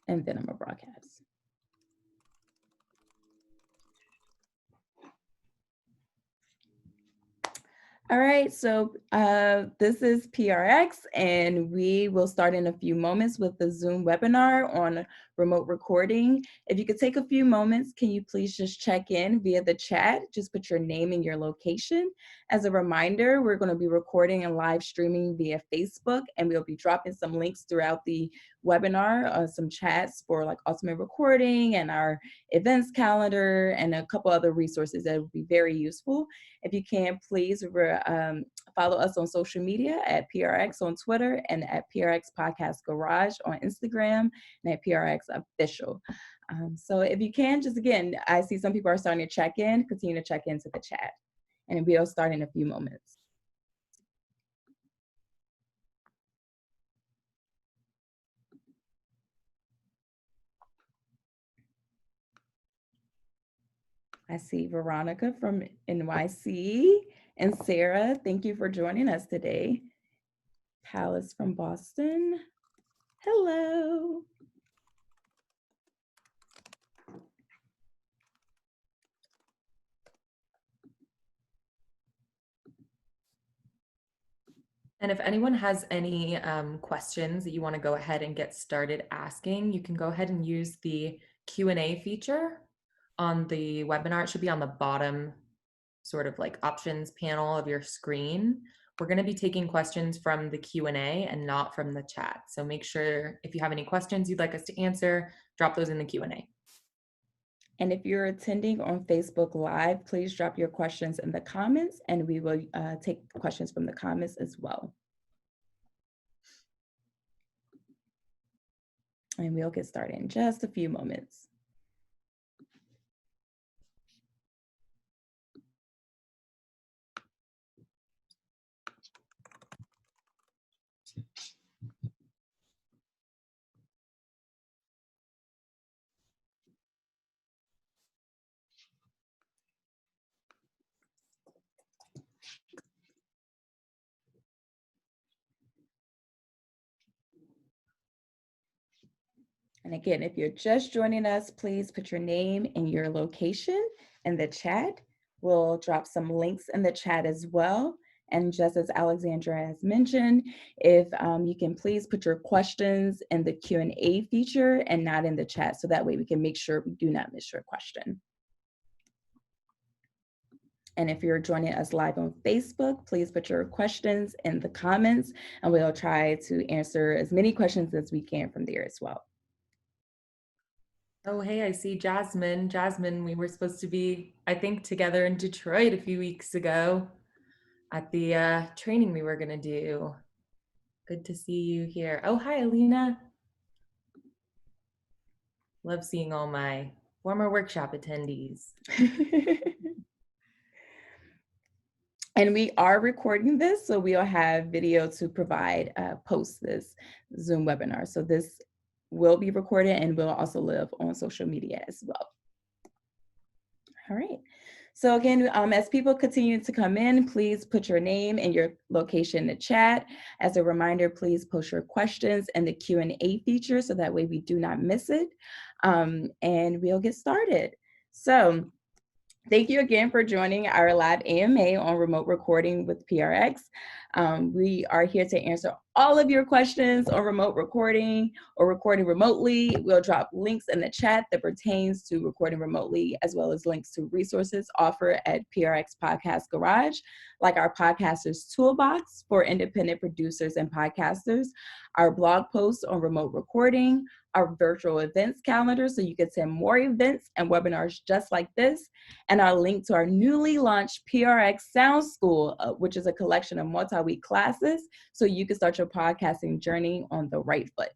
and then I'm gonna broadcast. All right, so this is PRX, and we will start in a few moments with the Zoom webinar on remote recording. If you could take a few moments, can you please just check in via the chat? Just put your name and your location. As a reminder, we're going to be recording and live streaming via Facebook, and we'll be dropping some links throughout the webinar, some chats for like ultimate recording and our events calendar and a couple other resources that would be very useful. If you can, please follow us on social media at PRX on Twitter and at PRX Podcast Garage on Instagram and at PRX Official. So if you can, just again, I see some people are starting to check in, continue to check into the chat. And we'll start in a few moments. I see Veronica from NYC and Sarah, thank you for joining us today. Palace from Boston, hello. And if anyone has any questions that you want to go ahead and get started asking, you can go ahead and use the Q&A feature on the webinar. It should be on the bottom sort of like options panel of your screen. We're going to be taking questions from the Q&A and not from the chat. So make sure if you have any questions you'd like us to answer, drop those in the Q&A. And if you're attending on Facebook Live, please drop your questions in the comments and we will take questions from the comments as well. And we'll get started in just a few moments. And again, if you're just joining us, please put your name and your location in the chat. We'll drop some links in the chat as well. And just as Alexandra has mentioned, if you can please put your questions in the Q&A feature and not in the chat, so that way we can make sure we do not miss your question. And if you're joining us live on Facebook, please put your questions in the comments and we'll try to answer as many questions as we can from there as well. Oh, hey, I see Jasmine. Jasmine, we were supposed to be, I think, together in Detroit a few weeks ago at the training we were going to do. Good to see you here. Oh, hi, Alina. Love seeing all my former workshop attendees. And we are recording this, so we'll have video to provide post this Zoom webinar. So this will be recorded and will also live on social media as well. All right. So again, as people continue to come in, please put your name and your location in the chat. As a reminder, please post your questions in the Q&A feature so that way we do not miss it. And we'll get started. So thank you again for joining our live AMA on remote recording with PRX. We are here to answer all of your questions on remote recording or recording remotely. We'll drop links in the chat that pertains to recording remotely, as well as links to resources offered at PRX Podcast Garage, like our Podcasters Toolbox for independent producers and podcasters, our blog posts on remote recording, our virtual events calendar so you can attend more events and webinars just like this, and our link to our newly launched PRX Sound School, which is a collection of multi-week classes so you can start your podcasting journey on the right foot.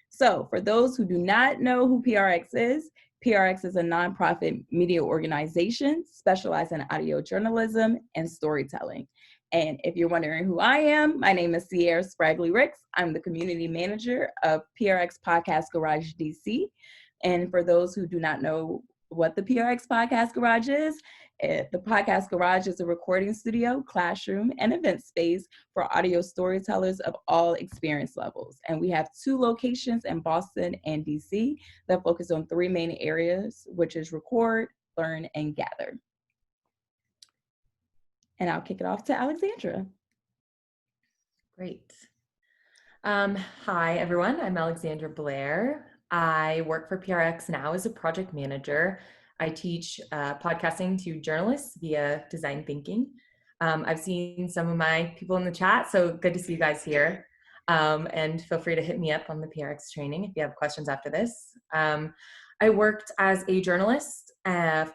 So for those who do not know who PRX is a nonprofit media organization specialized in audio journalism and storytelling. And if you're wondering who I am, my name is Sierra Spragley Ricks. I'm the community manager of PRX Podcast Garage DC. And for those who do not know what the PRX Podcast Garage is. The Podcast Garage is a recording studio, classroom, and event space for audio storytellers of all experience levels. And we have 2 locations in Boston and DC that focus on 3 main areas, which is record, learn, and gather. And I'll kick it off to Alexandra. Great. Hi, everyone. I'm Alexandra Blair. I work for PRX now as a project manager. I teach podcasting to journalists via design thinking. I've seen some of my people in the chat, so good to see you guys here. And feel free to hit me up on the PRX training if you have questions after this. I worked as a journalist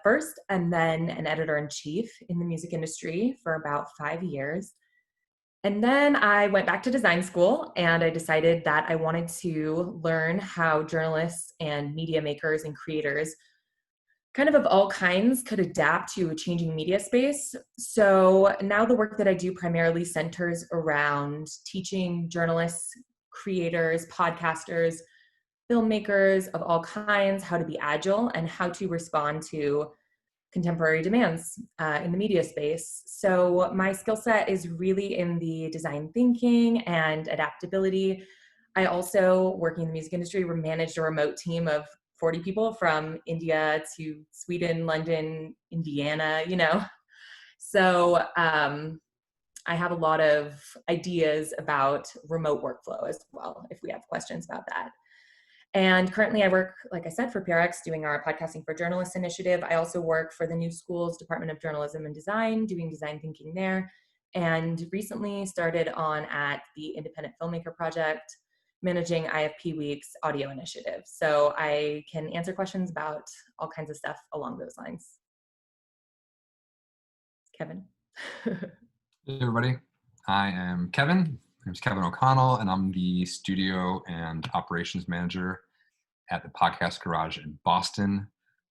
first, and then an editor-in-chief in the music industry for about 5 years. And then I went back to design school, and I decided that I wanted to learn how journalists and media makers and creators kind of all kinds could adapt to a changing media space. So now the work that I do primarily centers around teaching journalists, creators, podcasters, filmmakers of all kinds how to be agile and how to respond to contemporary demands in the media space. So my skill set is really in the design thinking and adaptability. I also, working in the music industry, managed a remote team of 40 people from India to Sweden, London, Indiana, So I have a lot of ideas about remote workflow as well, if we have questions about that. And currently I work, like I said, for PRX doing our Podcasting for Journalists initiative. I also work for the New School's Department of Journalism and Design, doing design thinking there. And recently started on at the Independent Filmmaker Project, managing IFP Week's audio initiative. So I can answer questions about all kinds of stuff along those lines. Kevin. Hey everybody, I am Kevin. My name is Kevin O'Connell, and I'm the studio and operations manager at the Podcast Garage in Boston.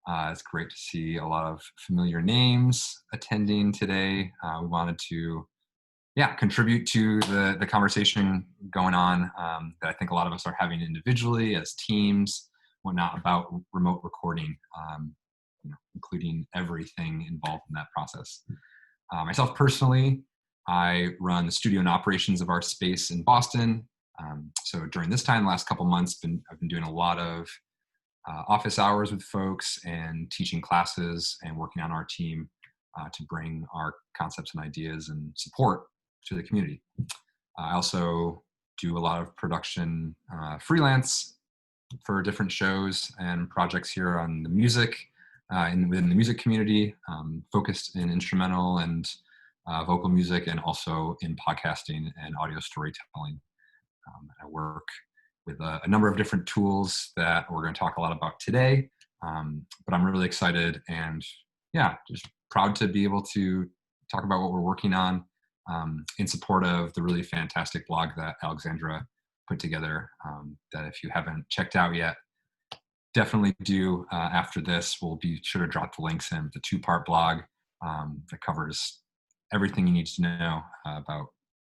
It's great to see a lot of familiar names attending today. We wanted to, contribute to the conversation going on that I think a lot of us are having individually as teams, whatnot, about remote recording, including everything involved in that process. Myself personally, I run the studio and operations of our space in Boston. So during this time, the last couple months, I've been doing a lot of office hours with folks and teaching classes and working on our team to bring our concepts and ideas and support to the community. I also do a lot of production freelance for different shows and projects here on the music within the music community, focused in instrumental and vocal music, and also in podcasting and audio storytelling. I work with a number of different tools that we're going to talk a lot about today, but I'm really excited and just proud to be able to talk about what we're working on in support of the really fantastic blog that Alexandra put together, that if you haven't checked out yet, definitely do after this. We'll be sure to drop the links in the 2-part blog that covers everything you need to know about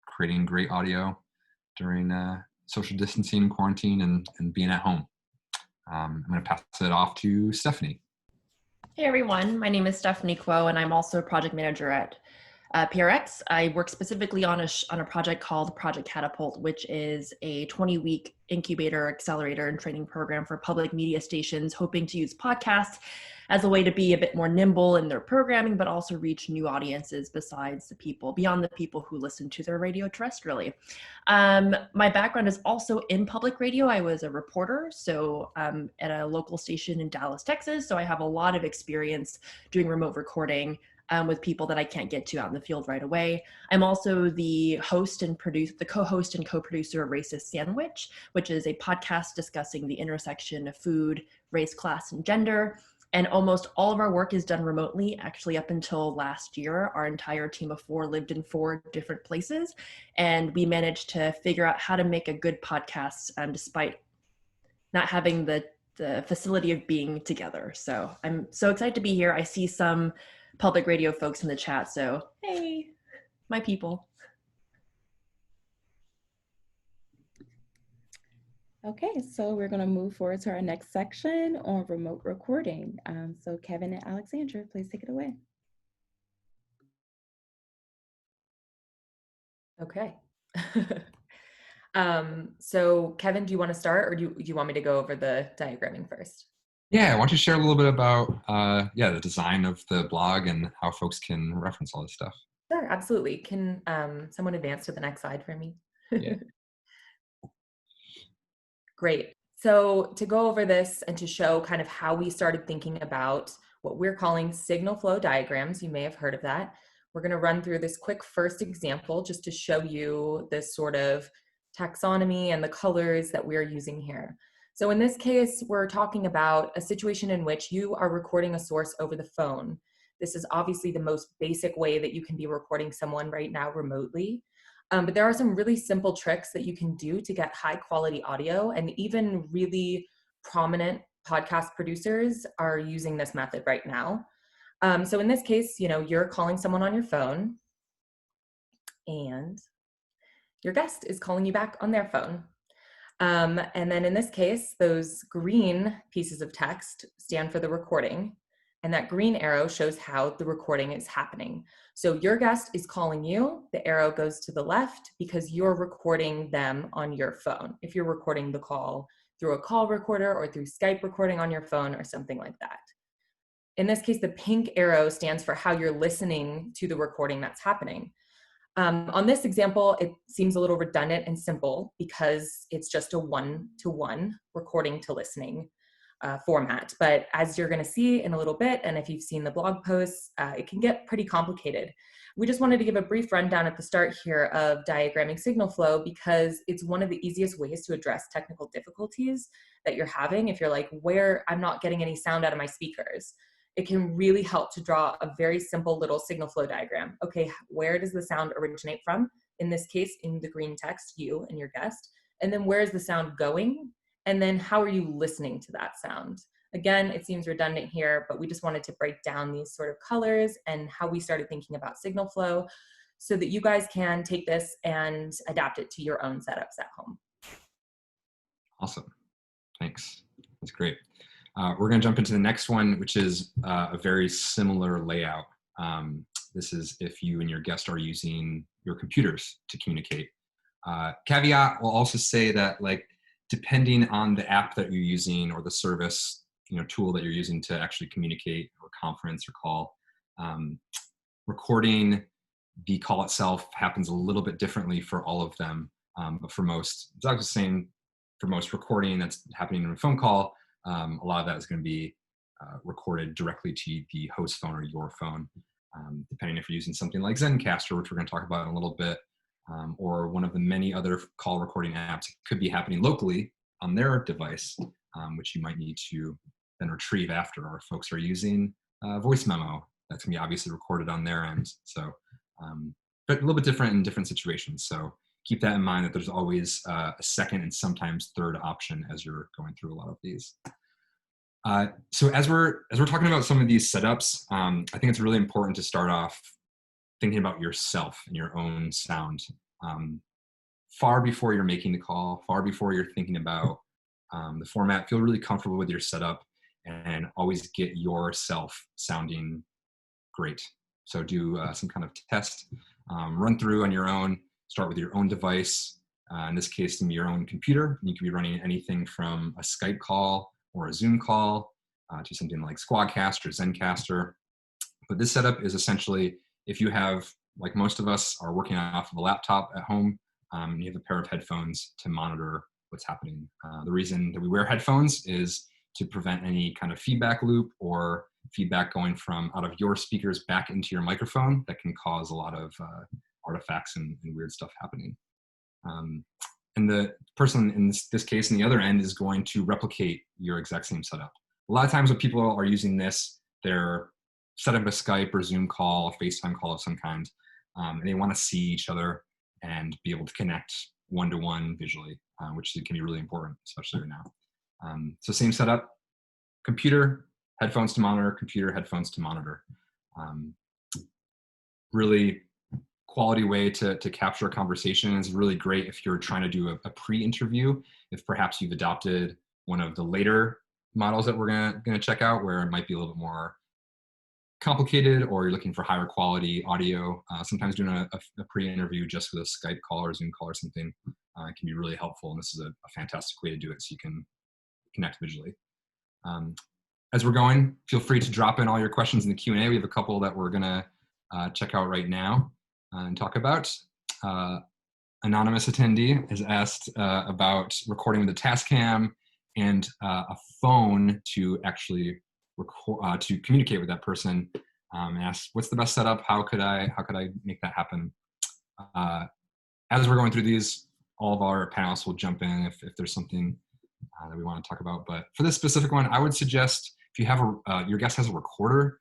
creating great audio during social distancing, quarantine, and being at home. I'm going to pass it off to Stephanie. Hey everyone, my name is Stephanie Kuo, and I'm also a project manager at PRX. I work specifically on a project called Project Catapult, which is a 20-week incubator, accelerator, and training program for public media stations hoping to use podcasts as a way to be a bit more nimble in their programming, but also reach new audiences beyond the people who listen to their radio terrestrially. My background is also in public radio. I was a reporter, so at a local station in Dallas, Texas. So I have a lot of experience doing remote recording with people that I can't get to out in the field right away. I'm also the co-host and co-producer of Racist Sandwich, which is a podcast discussing the intersection of food, race, class, and gender. And almost all of our work is done remotely. Actually, up until last year, our entire team of 4 lived in 4 different places. And we managed to figure out how to make a good podcast despite not having the facility of being together. So I'm so excited to be here. I see some public radio folks in the chat. So, hey, my people. Okay, so we're going to move forward to our next section on remote recording. So Kevin and Alexandra, please take it away. Okay. So Kevin, do you want to start, or do you want me to go over the diagramming first? Yeah, why don't you share a little bit about the design of the blog and how folks can reference all this stuff? Sure, absolutely. Can someone advance to the next slide for me? Yeah. Great. So to go over this and to show kind of how we started thinking about what we're calling signal flow diagrams, you may have heard of that. We're going to run through this quick first example just to show you this sort of taxonomy and the colors that we're using here. So in this case, we're talking about a situation in which you are recording a source over the phone. This is obviously the most basic way that you can be recording someone right now remotely. But there are some really simple tricks that you can do to get high quality audio, and even really prominent podcast producers are using this method right now. So in this case, you're calling someone on your phone and your guest is calling you back on their phone. And then in this case, those green pieces of text stand for the recording, and that green arrow shows how the recording is happening. So your guest is calling you, the arrow goes to the left because you're recording them on your phone. If you're recording the call through a call recorder or through Skype recording on your phone or something like that. In this case, the pink arrow stands for how you're listening to the recording that's happening. On this example, it seems a little redundant and simple because it's just a one-to-one recording to listening format. But as you're going to see in a little bit, and if you've seen the blog posts, it can get pretty complicated. We just wanted to give a brief rundown at the start here of diagramming signal flow because it's one of the easiest ways to address technical difficulties that you're having. If you're like, where I'm not getting any sound out of my speakers, it can really help to draw a very simple little signal flow diagram. Okay, where does the sound originate from? In this case, in the green text, you and your guest. And then where is the sound going? And then how are you listening to that sound? Again, it seems redundant here, but we just wanted to break down these sort of colors and how we started thinking about signal flow so that you guys can take this and adapt it to your own setups at home. Awesome. Thanks. That's great. We're going to jump into the next one, which is a very similar layout. This is if you and your guest are using your computers to communicate. Caveat will also say that, like, depending on the app that you're using or the service, tool that you're using to actually communicate or conference or call, recording the call itself happens a little bit differently for all of them. But for most, it's like the same for most recording that's happening in a phone call. A lot of that is going to be recorded directly to the host phone or your phone, depending if you're using something like Zencastr, which we're going to talk about in a little bit, or one of the many other call recording apps. It could be happening locally on their device, which you might need to then retrieve after, or folks are using voice memo. That's going to be obviously recorded on their end. So, but a little bit different in different situations. So keep that in mind, that there's always a second and sometimes third option as you're going through a lot of these. So as we're talking about some of these setups, I think it's really important to start off thinking about yourself and your own sound. Far before you're making the call, far before you're thinking about the format, feel really comfortable with your setup and always get yourself sounding great. So do some kind of test, run through on your own, start with your own device. In this case, your own computer. You could be running anything from a Skype call or a Zoom call to something like Squadcast or Zencastr. But this setup is essentially, if you have, like most of us, are working off of a laptop at home, you have a pair of headphones to monitor what's happening. The reason that we wear headphones is to prevent any kind of feedback loop or feedback going from out of your speakers back into your microphone that can cause a lot of artifacts and weird stuff happening. And the person in this case, in the other end, is going to replicate your exact same setup. A lot of times when people are using this, they're set up a Skype or Zoom call, a FaceTime call of some kind, and they want to see each other and be able to connect one-to-one visually, which can be really important, especially right now. So same setup, computer, headphones to monitor, computer, headphones to monitor. Really quality way to capture a conversation. Is really great if you're trying to do a pre-interview, if perhaps you've adopted one of the later models that we're gonna check out, where it might be a little bit more complicated, or you're looking for higher quality audio. Sometimes doing a pre-interview just with a Skype call or Zoom call or something can be really helpful, and this is a fantastic way to do it so you can connect visually. As we're going, feel free to drop in all your questions in the Q&A. We have a couple that we're gonna check out right now and talk about. Anonymous attendee has asked about recording with a Tascam and a phone to actually record, to communicate with that person. Asked, what's the best setup? How could I make that happen? As we're going through these, all of our panelists will jump in if there's something that we want to talk about. But for this specific one, I would suggest if you have your guest has a recorder,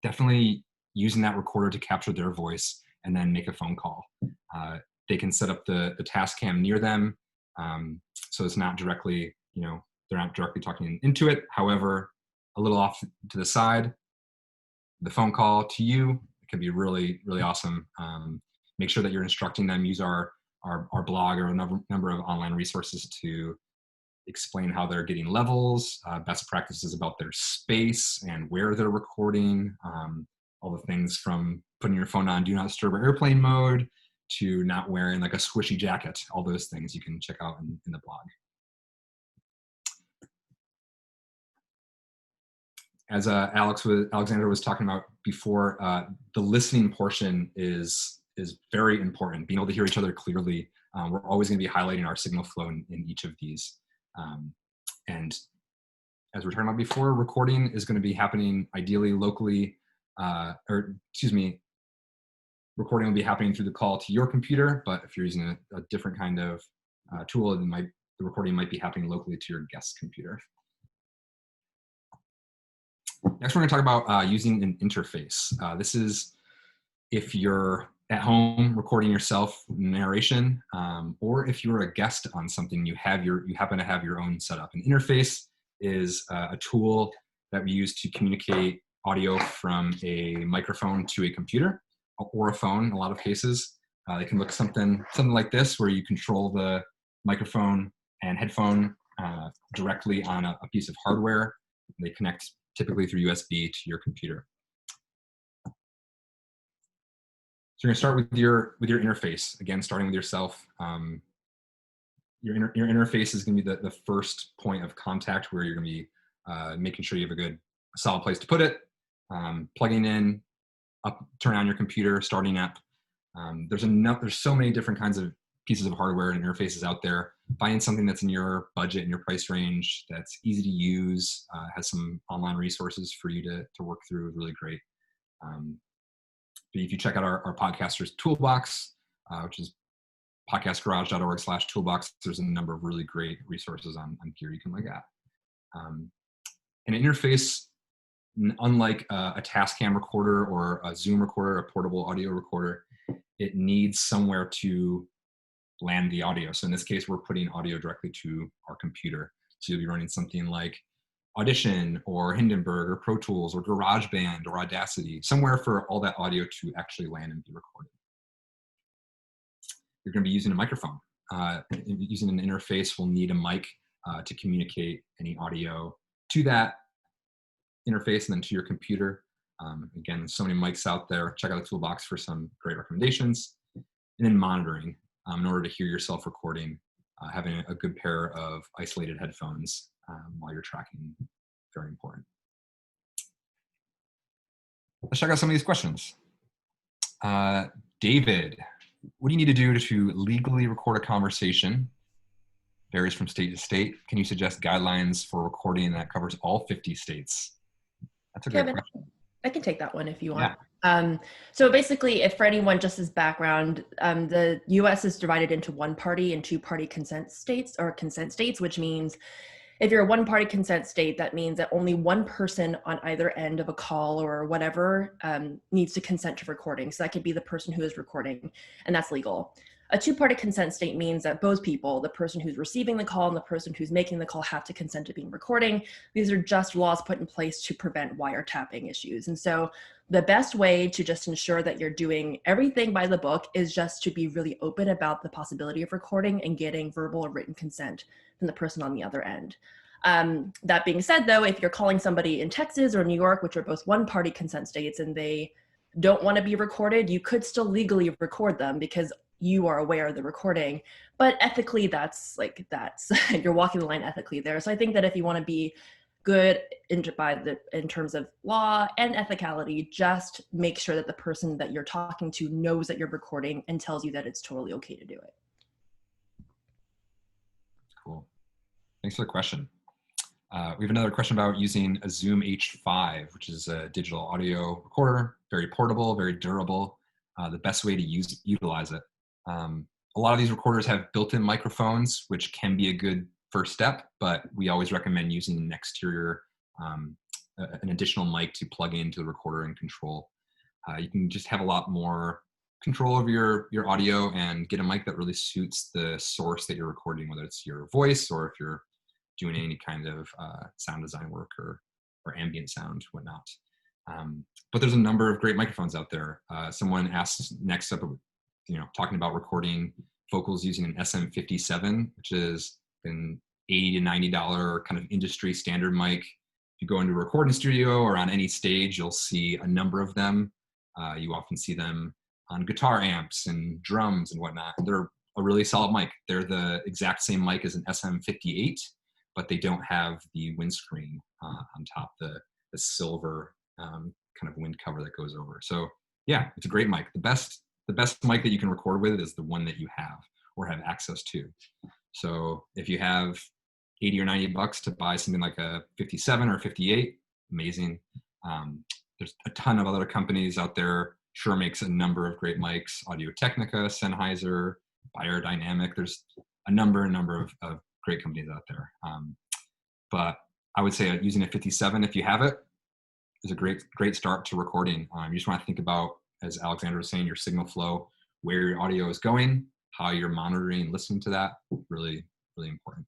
definitely using that recorder to capture their voice and then make a phone call. They can set up the Tascam near them, so it's not directly, they're not directly talking into it. However, a little off to the side, the phone call to you, it can be really, really awesome. Make sure that you're instructing them. Use our blog or a number of online resources to explain how they're getting levels, best practices about their space and where they're recording, all the things from putting your phone on do not disturb or airplane mode to not wearing like a squishy jacket. All those things you can check out in the blog. As Alexander was talking about before, the listening portion is very important. Being able to hear each other clearly. We're always going to be highlighting our signal flow in each of these. And as we're talking about before, recording is going to be happening ideally locally, recording will be happening through the call to your computer, but if you're using a different kind of tool, the recording might be happening locally to your guest's computer. Next, we're going to talk about using an interface. This is if you're at home recording yourself narration, or if you're a guest on something, you happen to have your own setup. An interface is a tool that we use to communicate audio from a microphone to a computer or a phone. In a lot of cases, they can look something like this, where you control the microphone and headphone directly on a piece of hardware. They connect typically through USB to your computer. So you're going to start with your interface. Again, starting with yourself. Your interface is going to be the first point of contact, where you're going to be making sure you have a solid place to put it. Plugging in, turn on your computer, starting up. There's so many different kinds of pieces of hardware and interfaces out there. Finding something that's in your budget and your price range, that's easy to use, has some online resources for you to work through is really great. If you check out our Podcasters Toolbox, which is podcastgarage.org/toolbox, there's a number of really great resources on gear you can look at. An interface, unlike a Tascam recorder or a Zoom recorder, a portable audio recorder, it needs somewhere to land the audio. So in this case, we're putting audio directly to our computer. So you'll be running something like Audition or Hindenburg or Pro Tools or GarageBand or Audacity, somewhere for all that audio to actually land and be recorded. You're going to be using a microphone. Using an interface, we'll need a mic to communicate any audio to that interface and then to your computer. Again, so many mics out there. Check out the toolbox for some great recommendations. And then monitoring. In order to hear yourself recording, having a good pair of isolated headphones while you're tracking, very important. Let's check out some of these questions. David, what do you need to do to legally record a conversation? Varies from state to state. Can you suggest guidelines for recording that covers all 50 states? That's a great question. I can take that one if you want. Yeah. So basically, if for anyone just as background, the US is divided into one-party and two-party consent states, which means if you're a one-party consent state, that means that only one person on either end of a call or whatever needs to consent to recording. So that could be the person who is recording, and that's legal. A two-party consent state means that both people, the person who's receiving the call and the person who's making the call, have to consent to being recording. These are just laws put in place to prevent wiretapping issues. And so the best way to just ensure that you're doing everything by the book is just to be really open about the possibility of recording and getting verbal or written consent from the person on the other end. That being said, though, if you're calling somebody in Texas or New York, which are both one-party consent states, and they don't want to be recorded, you could still legally record them because you are aware of the recording. But ethically, that's you're walking the line ethically there. So I think that if you want to be good in terms of law and ethicality, just make sure that the person that you're talking to knows that you're recording and tells you that it's totally okay to do it. Cool. Thanks for the question. We have another question about using a Zoom H5, which is a digital audio recorder, very portable, very durable, the best way to utilize it. A lot of these recorders have built-in microphones, which can be a good first step, but we always recommend using an exterior, an additional mic to plug into the recorder and control. You can just have a lot more control over your audio and get a mic that really suits the source that you're recording, whether it's your voice or if you're doing any kind of sound design work or ambient sound, whatnot. But there's a number of great microphones out there. Someone asked next up, talking about recording vocals using an SM57, which is an $80 to $90 kind of industry standard mic. If you go into a recording studio or on any stage, you'll see a number of them. You often see them on guitar amps and drums and whatnot. They're a really solid mic. They're the exact same mic as an SM58, but they don't have the windscreen on top, the silver kind of wind cover that goes over. So yeah, it's a great mic. The best mic that you can record with is the one that you have or have access to. So if you have 80 or 90 bucks to buy something like a 57 or 58, amazing. There's a ton of other companies out there. Shure makes a number of great mics, Audio-Technica, Sennheiser, Beyerdynamic. There's a number of great companies out there. But I would say using a 57, if you have it, is a great start to recording. You just want to think about, as Alexandra was saying, your signal flow, where your audio is going, how you're monitoring and listening to that. Really, really important.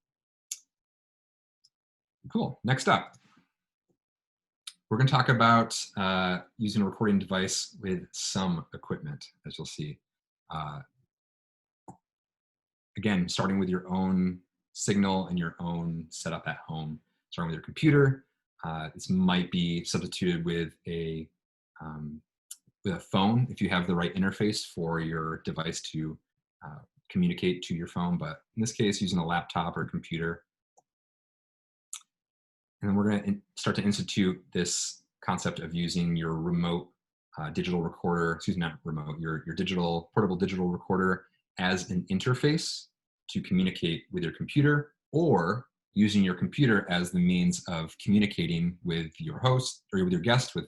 Cool. Next up, we're going to talk about using a recording device with some equipment, as you'll see. Again, starting with your own signal and your own setup at home, starting with your computer. This might be substituted with a phone if you have the right interface for your device to communicate to your phone, but in this case, using a laptop or a computer. And then we're going to start to institute this concept of using your remote digital recorder, not remote, your portable digital recorder as an interface to communicate with your computer, or using your computer as the means of communicating with your host or with your guest, with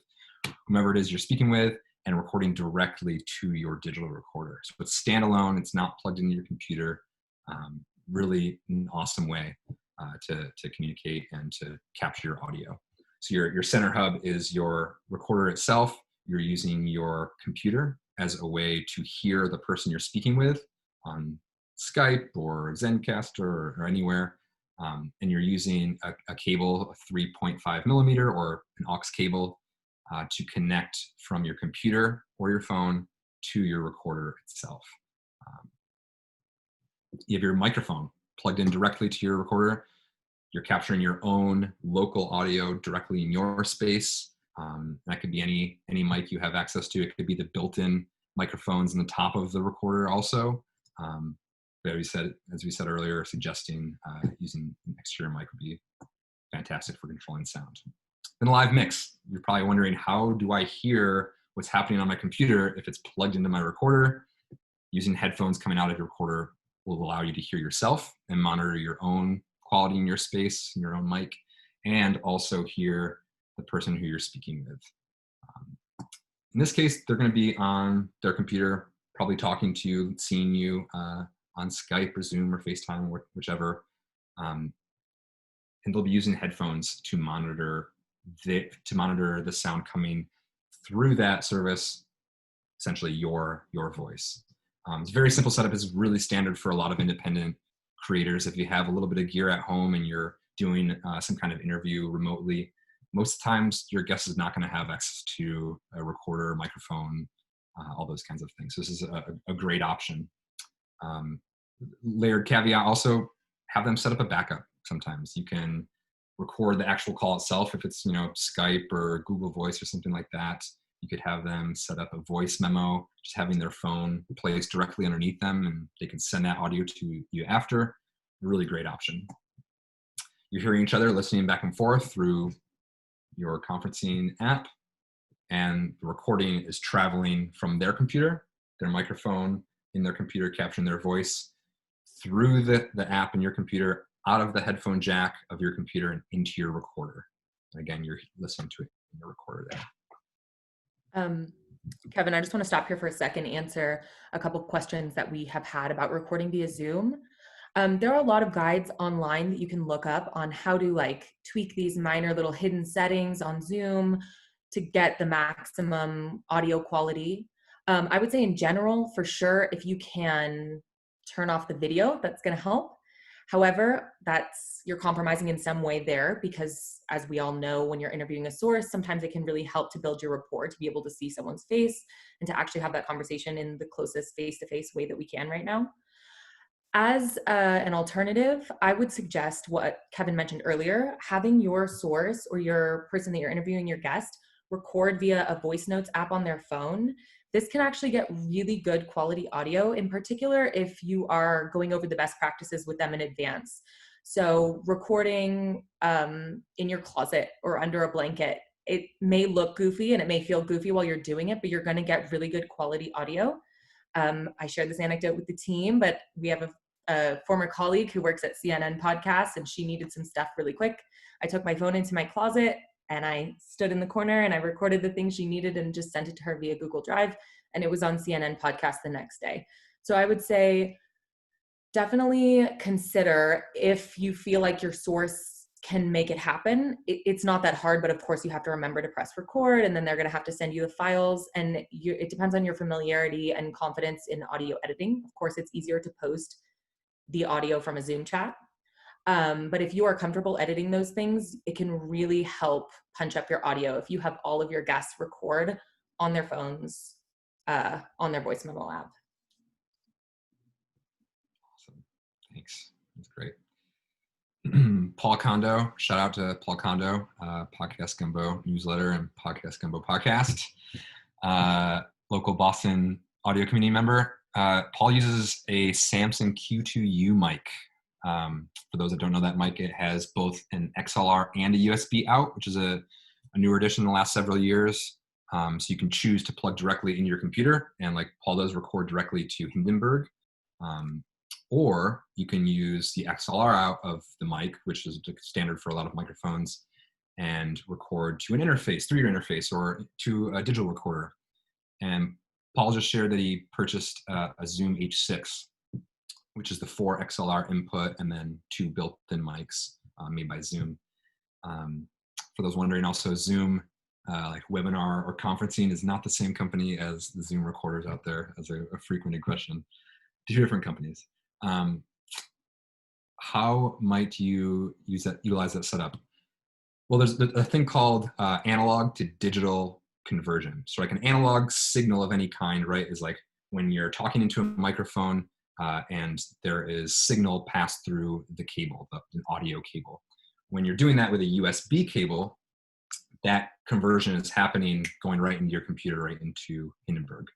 whomever it is you're speaking with, and recording directly to your digital recorder. So it's standalone, it's not plugged into your computer. Really an awesome way to communicate and to capture your audio. So your center hub is your recorder itself. You're using your computer as a way to hear the person you're speaking with on Skype or Zencaster or anywhere. And you're using a cable, a 3.5 millimeter or an aux cable to connect from your computer or your phone to your recorder itself. You have your microphone plugged in directly to your recorder. You're capturing your own local audio directly in your space. That could be any mic you have access to. It could be the built-in microphones in the top of the recorder also. But as we said earlier, suggesting using an exterior mic would be fantastic for controlling sound. Then live mix. You're probably wondering, how do I hear what's happening on my computer if it's plugged into my recorder? Using headphones coming out of your recorder will allow you to hear yourself and monitor your own quality in your space, in your own mic, and also hear the person who you're speaking with. In this case, they're going to be on their computer, probably talking to you, seeing you on Skype or Zoom or FaceTime, whichever. And they'll be using headphones to monitor the sound coming through that service, essentially your voice. It's a very simple setup. It's really standard for a lot of independent creators. If you have a little bit of gear at home and you're doing some kind of interview remotely, most times your guest is not going to have access to a recorder, microphone, all those kinds of things. So this is a great option. Layered caveat, also have them set up a backup. Sometimes you can record the actual call itself. If it's, Skype or Google Voice or something like that, you could have them set up a voice memo, just having their phone placed directly underneath them, and they can send that audio to you after. A really great option. You're hearing each other, listening back and forth through your conferencing app, and the recording is traveling from their computer, their microphone in their computer, capturing their voice through the app in your computer, out of the headphone jack of your computer and into your recorder. And again, you're listening to it in your recorder there. Kevin, I just want to stop here for a second, answer a couple of questions that we have had about recording via Zoom. There are a lot of guides online that you can look up on how to tweak these minor little hidden settings on Zoom to get the maximum audio quality. I would say in general, for sure, if you can turn off the video, that's going to help. However, you're compromising in some way there, because as we all know, when you're interviewing a source, sometimes it can really help to build your rapport, to be able to see someone's face and to actually have that conversation in the closest face-to-face way that we can right now. As an alternative, I would suggest what Kevin mentioned earlier, having your source or your person that you're interviewing, your guest, record via a voice notes app on their phone. This can actually get really good quality audio, in particular if you are going over the best practices with them in advance. So recording in your closet or under a blanket, it may look goofy and it may feel goofy while you're doing it, but you're going to get really good quality audio. I shared this anecdote with the team, but we have a former colleague who works at CNN Podcasts, and she needed some stuff really quick. I took my phone into my closet and I stood in the corner and I recorded the things she needed and just sent it to her via Google Drive, and it was on CNN Podcast the next day. So I would say definitely consider, if you feel like your source can make it happen. It's not that hard, but of course you have to remember to press record, and then they're going to have to send you the files, and it depends on your familiarity and confidence in audio editing. Of course, it's easier to post the audio from a Zoom chat. But if you are comfortable editing those things, it can really help punch up your audio if you have all of your guests record on their phones, on their voice memo app. Awesome. Thanks. That's great. Paul Kondo, shout out to Paul Kondo, Podcast Gumbo newsletter and Podcast Gumbo podcast, local Boston audio community member. Paul uses a Samson Q2U mic. For those that don't know that mic, it has both an XLR and a USB out, which is a newer addition in the last several years. So you can choose to plug directly into your computer, and like Paul does, record directly to Hindenburg. Or you can use the XLR out of the mic, which is standard for a lot of microphones, and record to an interface, through your interface, or to a digital recorder. And Paul just shared that he purchased a Zoom H6, which is the 4 XLR input and then 2 built-in mics made by Zoom. For those wondering, also Zoom, like webinar or conferencing, is not the same company as the Zoom recorders out there, as a frequented question. 2 different companies. How might you utilize that setup? Well, there's a thing called analog to digital conversion. So like an analog signal of any kind, right, is like when you're talking into a microphone and there is signal passed through the cable, an audio cable. When you're doing that with a USB cable, that conversion is happening, going right into your computer, right into Hindenburg.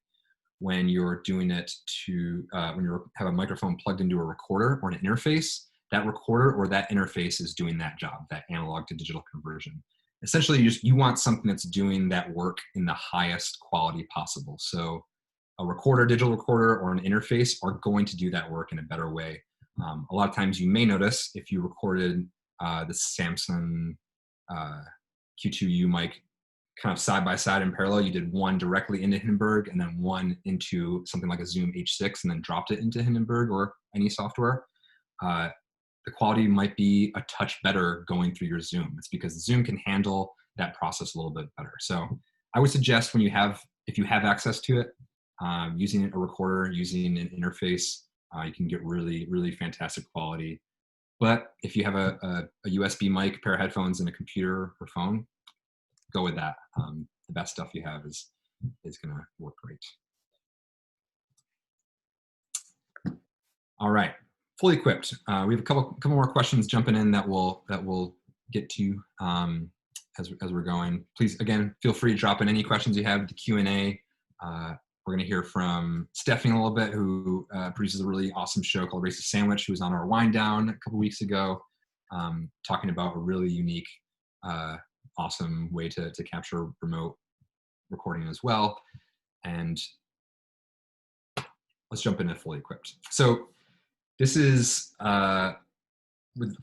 When you're doing it when you have a microphone plugged into a recorder or an interface, that recorder or that interface is doing that job, that analog to digital conversion. Essentially, you want something that's doing that work in the highest quality possible. So a recorder, digital recorder, or an interface are going to do that work in a better way. A lot of times you may notice, if you recorded the Samson Q2U mic kind of side by side in parallel, you did one directly into Hindenburg and then one into something like a Zoom H6 and then dropped it into Hindenburg or any software, the quality might be a touch better going through your Zoom. It's because Zoom can handle that process a little bit better. So I would suggest if you have access to it, Using a recorder, using an interface, you can get really, really fantastic quality. But if you have a USB mic, a pair of headphones, and a computer or phone, go with that. The best stuff you have is going to work great. All right, fully equipped. We have a couple more questions jumping in that we'll get to as we're going. Please, again, feel free to drop in any questions you have. The Q&A. We're going to hear from Stephanie in a little bit, who produces a really awesome show called Race to Sandwich, who was on our Wind Down a couple weeks ago, talking about a really unique, awesome way to capture remote recording as well. And let's jump into fully equipped. So this is, for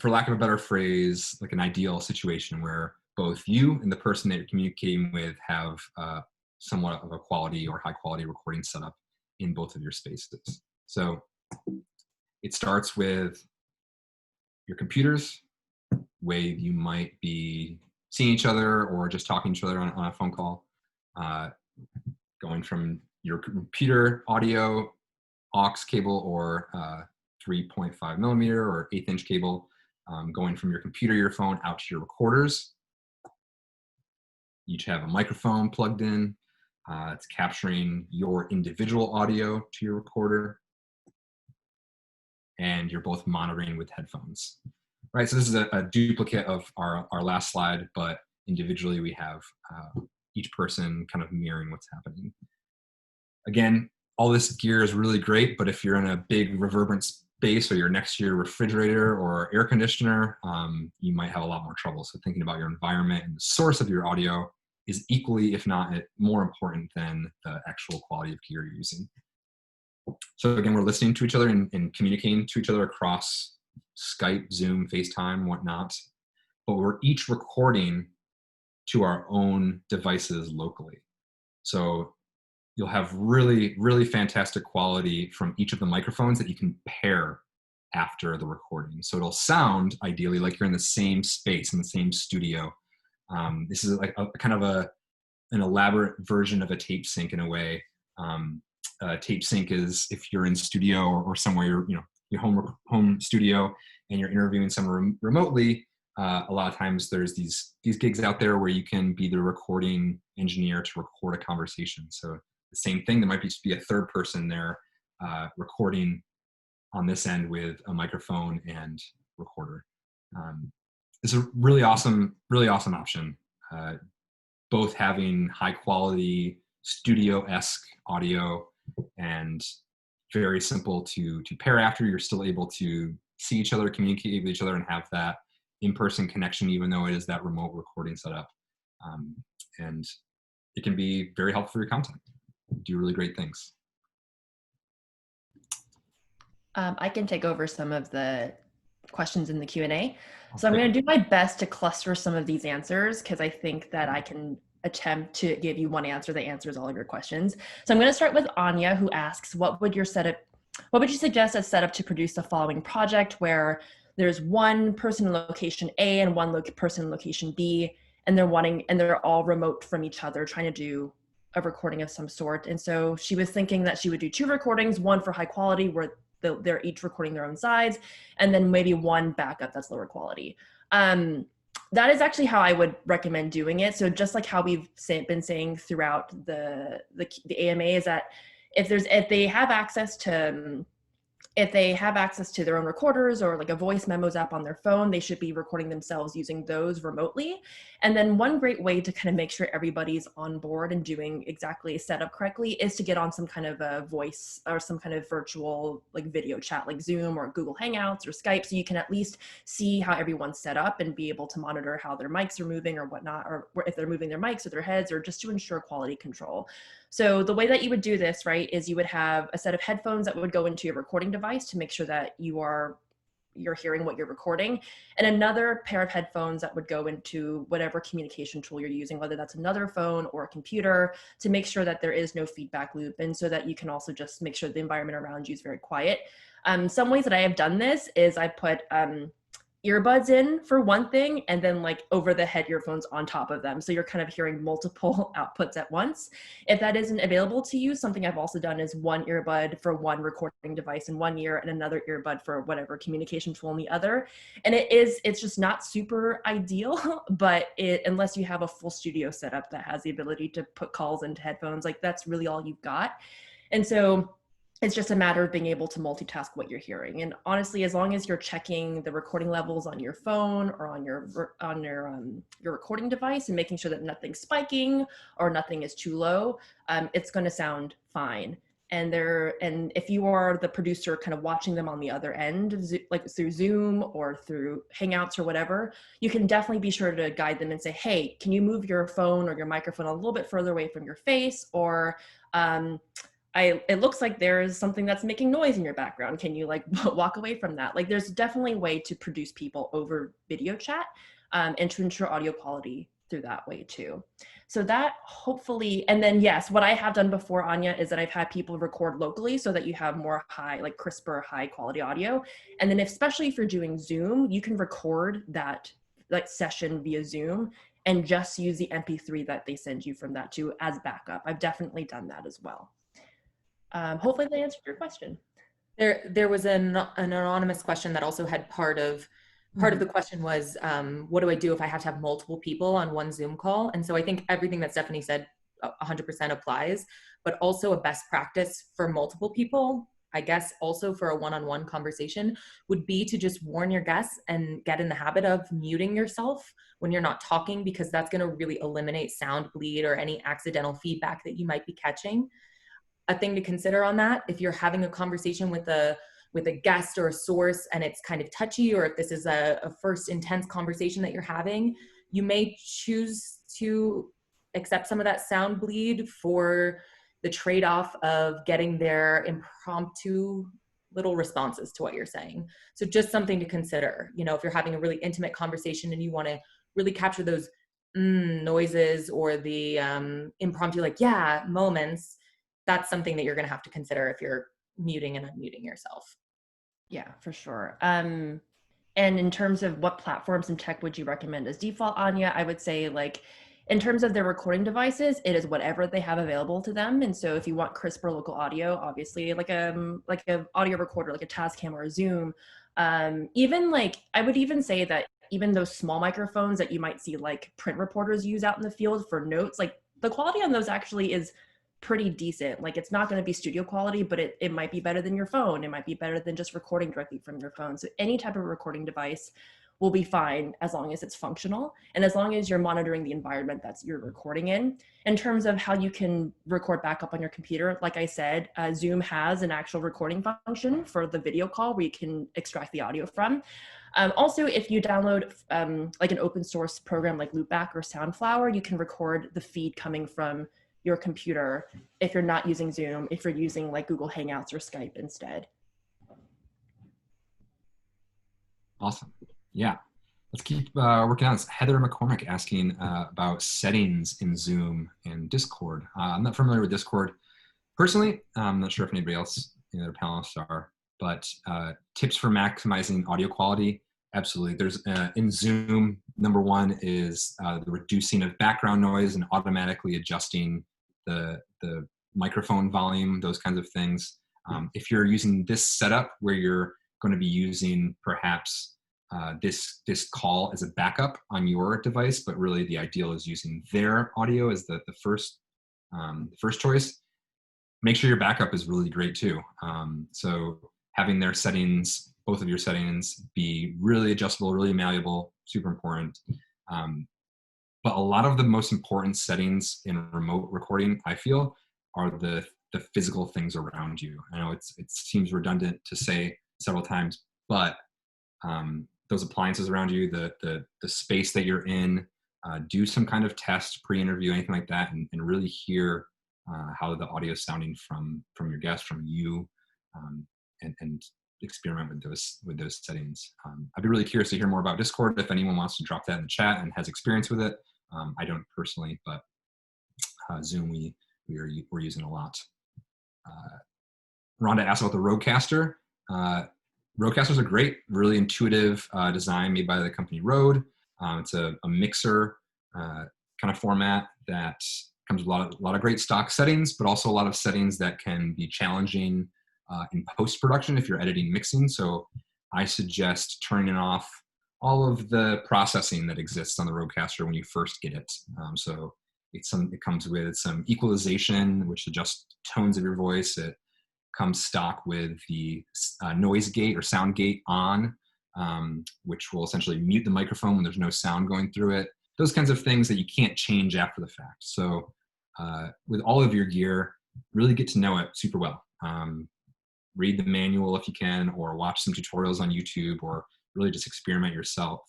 lack of a better phrase, like an ideal situation where both you and the person that you're communicating with have somewhat of a quality or high quality recording setup in both of your spaces. So it starts with your computers, way you might be seeing each other or just talking to each other on a phone call, going from your computer audio aux cable or 3.5 millimeter or 1/8 inch cable, going from your computer, your phone out to your recorders. You each have a microphone plugged in. It's capturing your individual audio to your recorder, and you're both monitoring with headphones. Right, so this is a duplicate of our last slide, but individually we have each person kind of mirroring what's happening. Again, all this gear is really great, but if you're in a big reverberant space or you're next to your refrigerator or air conditioner, you might have a lot more trouble. So thinking about your environment and the source of your audio is equally, if not more important than the actual quality of gear you're using. So again, we're listening to each other and communicating to each other across Skype, Zoom, FaceTime, whatnot, but we're each recording to our own devices locally. So you'll have really, really fantastic quality from each of the microphones that you can pair after the recording. So it'll sound ideally like you're in the same space, in the same studio. This is like a kind of an elaborate version of a tape sync in a way. Tape sync is if you're in studio or somewhere, your home studio, and you're interviewing someone remotely. A lot of times there's these gigs out there where you can be the recording engineer to record a conversation. So the same thing, there might just be a third person there recording on this end with a microphone and recorder. It's a really awesome option. Both having high quality studio-esque audio and very simple to pair after. You're still able to see each other, communicate with each other, and have that in-person connection, even though it is that remote recording setup. And it can be very helpful for your content. Do really great things. I can take over some of the questions in the Q&A. So I'm going to do my best to cluster some of these answers because I think that I can attempt to give you one answer that answers all of your questions. So I'm going to start with Anya, who asks, what would you suggest as setup to produce the following project where there's one person in location A and one person in location B, and they're all remote from each other, trying to do a recording of some sort. And so she was thinking that she would do 2 recordings, one for high quality where they're each recording their own sides, and then maybe one backup that's lower quality. That is actually how I would recommend doing it. So just like how we've been saying throughout the AMA, is that if they have access to their own recorders or like a voice memos app on their phone, they should be recording themselves using those remotely. And then one great way to kind of make sure everybody's on board and doing exactly set up correctly is to get on some kind of a voice or some kind of virtual like video chat like Zoom or Google Hangouts or Skype, so you can at least see how everyone's set up and be able to monitor how their mics are moving or whatnot, or if they're moving their mics or their heads, or just to ensure quality control. So the way that you would do this, right, is you would have a set of headphones that would go into your recording device to make sure that you're hearing what you're recording, and another pair of headphones that would go into whatever communication tool you're using, whether that's another phone or a computer, to make sure that there is no feedback loop, and so that you can also just make sure the environment around you is very quiet. Some ways that I have done this is I put earbuds in for one thing, and then like over the head earphones on top of them. So you're kind of hearing multiple outputs at once. If that isn't available to you, something I've also done is one earbud for one recording device in one ear and another earbud for whatever communication tool in the other. And it's just not super ideal, but unless you have a full studio setup that has the ability to put calls into headphones, like that's really all you've got. And so it's just a matter of being able to multitask what you're hearing. And honestly, as long as you're checking the recording levels on your phone or on your recording device and making sure that nothing's spiking or nothing is too low, it's going to sound fine. And if you are the producer kind of watching them on the other end, like through Zoom or through Hangouts or whatever, you can definitely be sure to guide them and say, hey, can you move your phone or your microphone a little bit further away from your face? Or it looks like there's something that's making noise in your background. Can you like walk away from that? Like there's definitely a way to produce people over video chat and to ensure audio quality through that way too. So that hopefully, and then yes, what I have done before, Anya, is that I've had people record locally so that you have more like crisper, high quality audio. And then especially if you're doing Zoom, you can record that like session via Zoom and just use the MP3 that they send you from that too as backup. I've definitely done that as well. Hopefully that answered your question. There was an anonymous question that also had part of the question was, what do I do if I have to have multiple people on one Zoom call? And so I think everything that Stephanie said 100% applies, but also a best practice for multiple people, I guess also for a one-on-one conversation, would be to just warn your guests and get in the habit of muting yourself when you're not talking, because that's going to really eliminate sound bleed or any accidental feedback that you might be catching. A thing to consider on that, if you're having a conversation with a guest or a source and it's kind of touchy, or if this is a first intense conversation that you're having, you may choose to accept some of that sound bleed for the trade-off of getting their impromptu little responses to what you're saying. So just something to consider, you know, if you're having a really intimate conversation and you want to really capture those noises or the impromptu like yeah moments, that's something that you're going to have to consider if you're muting and unmuting yourself. Yeah, for sure. And in terms of what platforms and tech would you recommend as default, Anya, I would say like in terms of their recording devices, it is whatever they have available to them. And so if you want crisper local audio, obviously like a audio recorder, like a Tascam or a Zoom, even like I would even say that even those small microphones that you might see like print reporters use out in the field for notes, like the quality on those actually is pretty decent. Like it's not going to be studio quality, but it might be better than your phone. It might be better than just recording directly from your phone. So any type of recording device will be fine as long as it's functional and as long as you're monitoring the environment that you're recording in. In terms of how you can record backup on your computer, like I said, Zoom has an actual recording function for the video call where you can extract the audio from. Also, if you download like an open source program like Loopback or Soundflower, you can record the feed coming from your computer if you're not using Zoom, if you're using like Google Hangouts or Skype instead. Awesome. Yeah. Let's keep working on this. Heather McCormick asking about settings in Zoom and Discord. I'm not familiar with Discord personally. I'm not sure if anybody else, the other panelists are, but tips for maximizing audio quality. Absolutely. There's in Zoom, number one is the reducing of background noise and automatically adjusting the microphone volume, those kinds of things. If you're using this setup where you're going to be using perhaps this call as a backup on your device, but really the ideal is using their audio as the first choice, make sure your backup is really great too. So having their settings, both of your settings, be really adjustable, really malleable, super important. But a lot of the most important settings in remote recording, I feel, are the physical things around you. I know it seems redundant to say several times, but those appliances around you, the space that you're in, do some kind of test, pre-interview, anything like that, and really hear how the audio is sounding from your guest, from you, and experiment with those settings. I'd be really curious to hear more about Discord if anyone wants to drop that in the chat and has experience with it. I don't personally, but Zoom we're using a lot. Rhonda asked about the Rodecaster. Roadcasters are great, really intuitive design made by the company Rode. It's a mixer kind of format that comes with a lot of great stock settings, but also a lot of settings that can be challenging in post-production if you're editing mixing. So I suggest turning off all of the processing that exists on the Rodecaster when you first get it. So it comes with some equalization, which adjusts tones of your voice. It comes stock with the noise gate or sound gate on, which will essentially mute the microphone when there's no sound going through it. Those kinds of things that you can't change after the fact. So with all of your gear, really get to know it super well. Read the manual if you can, or watch some tutorials on YouTube, or really just experiment yourself.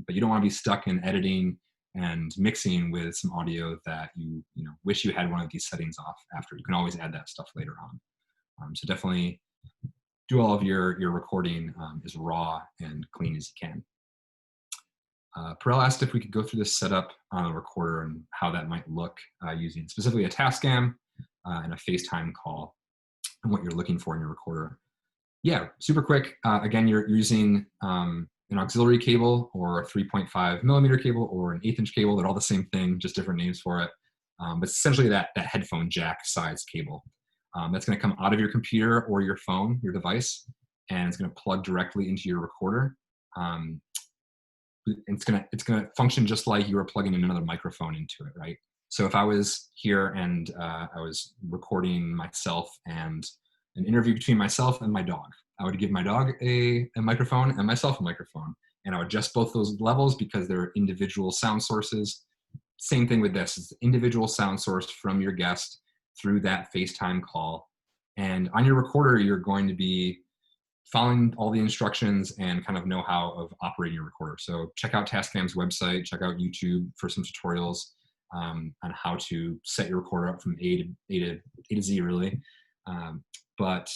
But you don't want to be stuck in editing and mixing with some audio that you wish you had one of these settings off after. You can always add that stuff later on. So definitely do all of your recording as raw and clean as you can. Perel asked if we could go through this setup on a recorder and how that might look using specifically a Tascam and a FaceTime call, and what you're looking for in your recorder. Yeah, super quick. Again, you're using an auxiliary cable or a 3.5 millimeter cable or an 1/8 inch cable. They're all the same thing, just different names for it. But essentially that headphone jack size cable. That's going to come out of your computer or your phone, your device, and it's going to plug directly into your recorder. It's going to function just like you were plugging in another microphone into it, right? So if I was here and I was recording myself and an interview between myself and my dog, I would give my dog a microphone and myself a microphone, and I would adjust both those levels because they're individual sound sources. Same thing with this. It's an individual sound source from your guest through that FaceTime call. And on your recorder, you're going to be following all the instructions and kind of know-how of operating your recorder. So check out Tascam's website, check out YouTube for some tutorials on how to set your recorder up from A to Z, really. But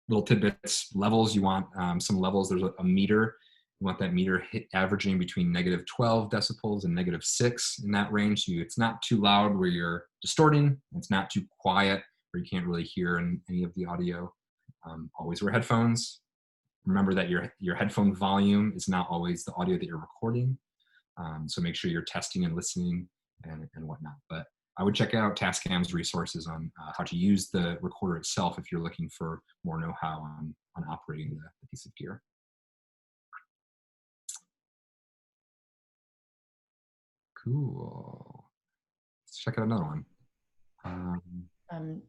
little tidbits, levels, you want some levels. There's a meter. You want that meter averaging between -12 decibels and -6 in that range. So it's not too loud where you're distorting. It's not too quiet where you can't really hear any of the audio. Always wear headphones. Remember that your headphone volume is not always the audio that you're recording. So make sure you're testing and listening and whatnot. But I would check out Tascam's resources on how to use the recorder itself if you're looking for more know-how on operating the piece of gear. Cool. Let's check out another one.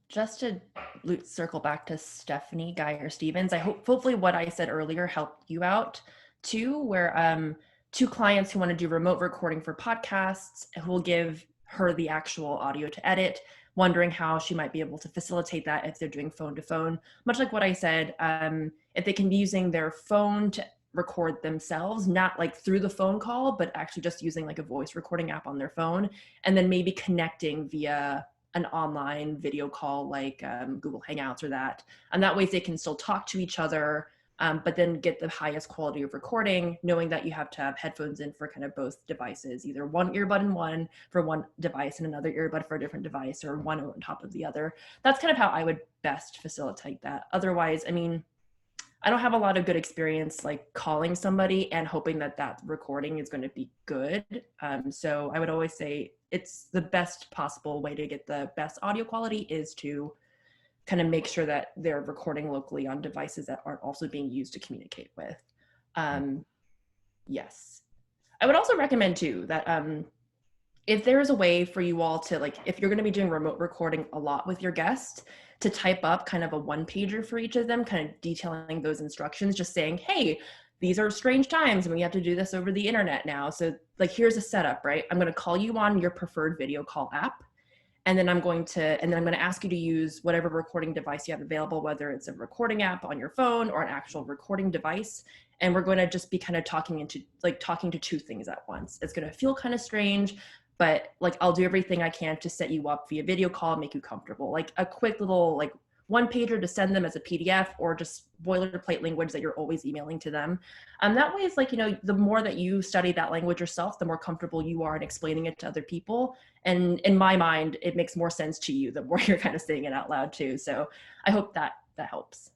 Just to circle back to Stephanie Geyer-Stevens, hopefully what I said earlier helped you out too, where two clients who want to do remote recording for podcasts who will give her the actual audio to edit, wondering how she might be able to facilitate that if they're doing phone to phone. Much like what I said, if they can be using their phone to record themselves, not like through the phone call, but actually just using like a voice recording app on their phone, and then maybe connecting via an online video call like Google Hangouts or that. And that way they can still talk to each other, but then get the highest quality of recording, knowing that you have to have headphones in for kind of both devices, either one earbud in one for one device and another earbud for a different device, or one on top of the other. That's kind of how I would best facilitate that. Otherwise, I mean, I don't have a lot of good experience like calling somebody and hoping that that recording is going to be good. So I would always say it's the best possible way to get the best audio quality is to kind of make sure that they're recording locally on devices that aren't also being used to communicate with. Yes. I would also recommend too that if there is a way for you all to, like, if you're going to be doing remote recording a lot with your guests, to type up kind of a one-pager for each of them, kind of detailing those instructions, just saying, hey, these are strange times and we have to do this over the internet now. So like, here's a setup, right? I'm going to call you on your preferred video call app. And then I'm going to ask you to use whatever recording device you have available, whether it's a recording app on your phone or an actual recording device. And we're going to just be kind of talking to two things at once. It's going to feel kind of strange, but like, I'll do everything I can to set you up via video call, make you comfortable. Like a quick little like one pager to send them as a PDF, or just boilerplate language that you're always emailing to them. That way it's like, you know, the more that you study that language yourself, the more comfortable you are in explaining it to other people. And in my mind, it makes more sense to you the more you're kind of saying it out loud too. So I hope that helps.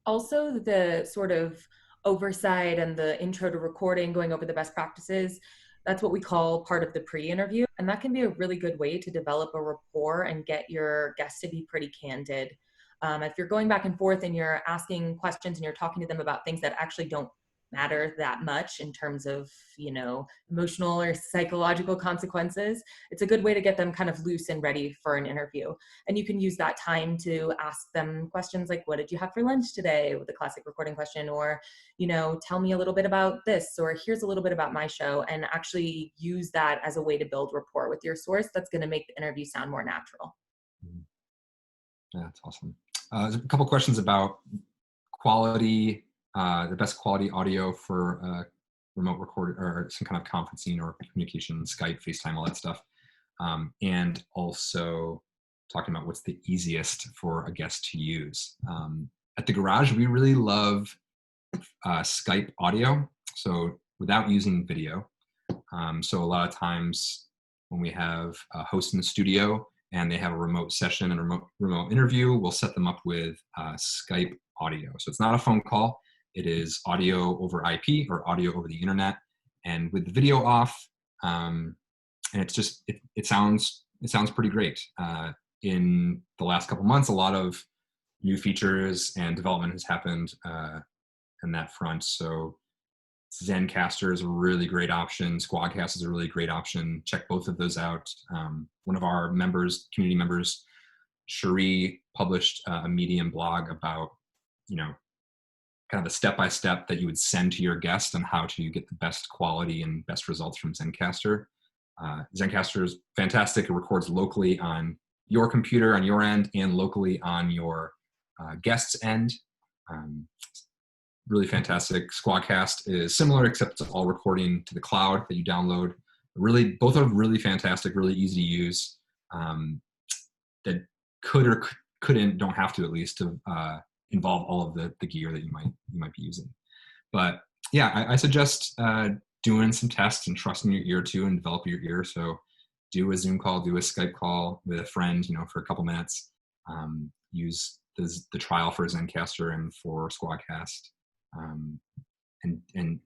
Also, the sort of oversight and the intro to recording, going over the best practices. That's what we call part of the pre-interview. And that can be a really good way to develop a rapport and get your guests to be pretty candid. If you're going back and forth and you're asking questions and you're talking to them about things that actually don't matter that much in terms of, emotional or psychological consequences, it's a good way to get them kind of loose and ready for an interview. And you can use that time to ask them questions like, what did you have for lunch today, with the classic recording question, or, tell me a little bit about this, or here's a little bit about my show, and actually use that as a way to build rapport with your source. That's going to make the interview sound more natural. Yeah, that's awesome. There's a couple questions about quality, the best quality audio for remote record or some kind of conferencing or communication, Skype, FaceTime, all that stuff. And also talking about what's the easiest for a guest to use. At the Garage, we really love Skype audio, so without using video. So a lot of times when we have a host in the studio and they have a remote session and a remote interview, we'll set them up with Skype audio. So it's not a phone call. It is audio over IP or audio over the internet, and with the video off, and it's just it sounds pretty great. In the last couple months, a lot of new features and development has happened in that front. So Zencastr is a really great option. Squadcast is a really great option. Check both of those out. One of our community members, Cherie, published a Medium blog about, kind of the step-by-step that you would send to your guest on how to get the best quality and best results from Zencastr. Zencastr is fantastic. It records locally on your computer on your end and locally on your guest's end. Really fantastic. Squadcast is similar, except it's all recording to the cloud that you download. Really, both are really fantastic, really easy to use. That could or don't have to, at least, to involve all of the gear that you might be using. But yeah, I suggest doing some tests and trusting your ear too, and develop your ear. So do a Zoom call, do a Skype call with a friend, for a couple minutes. Use the trial for Zencastr and for Squadcast. And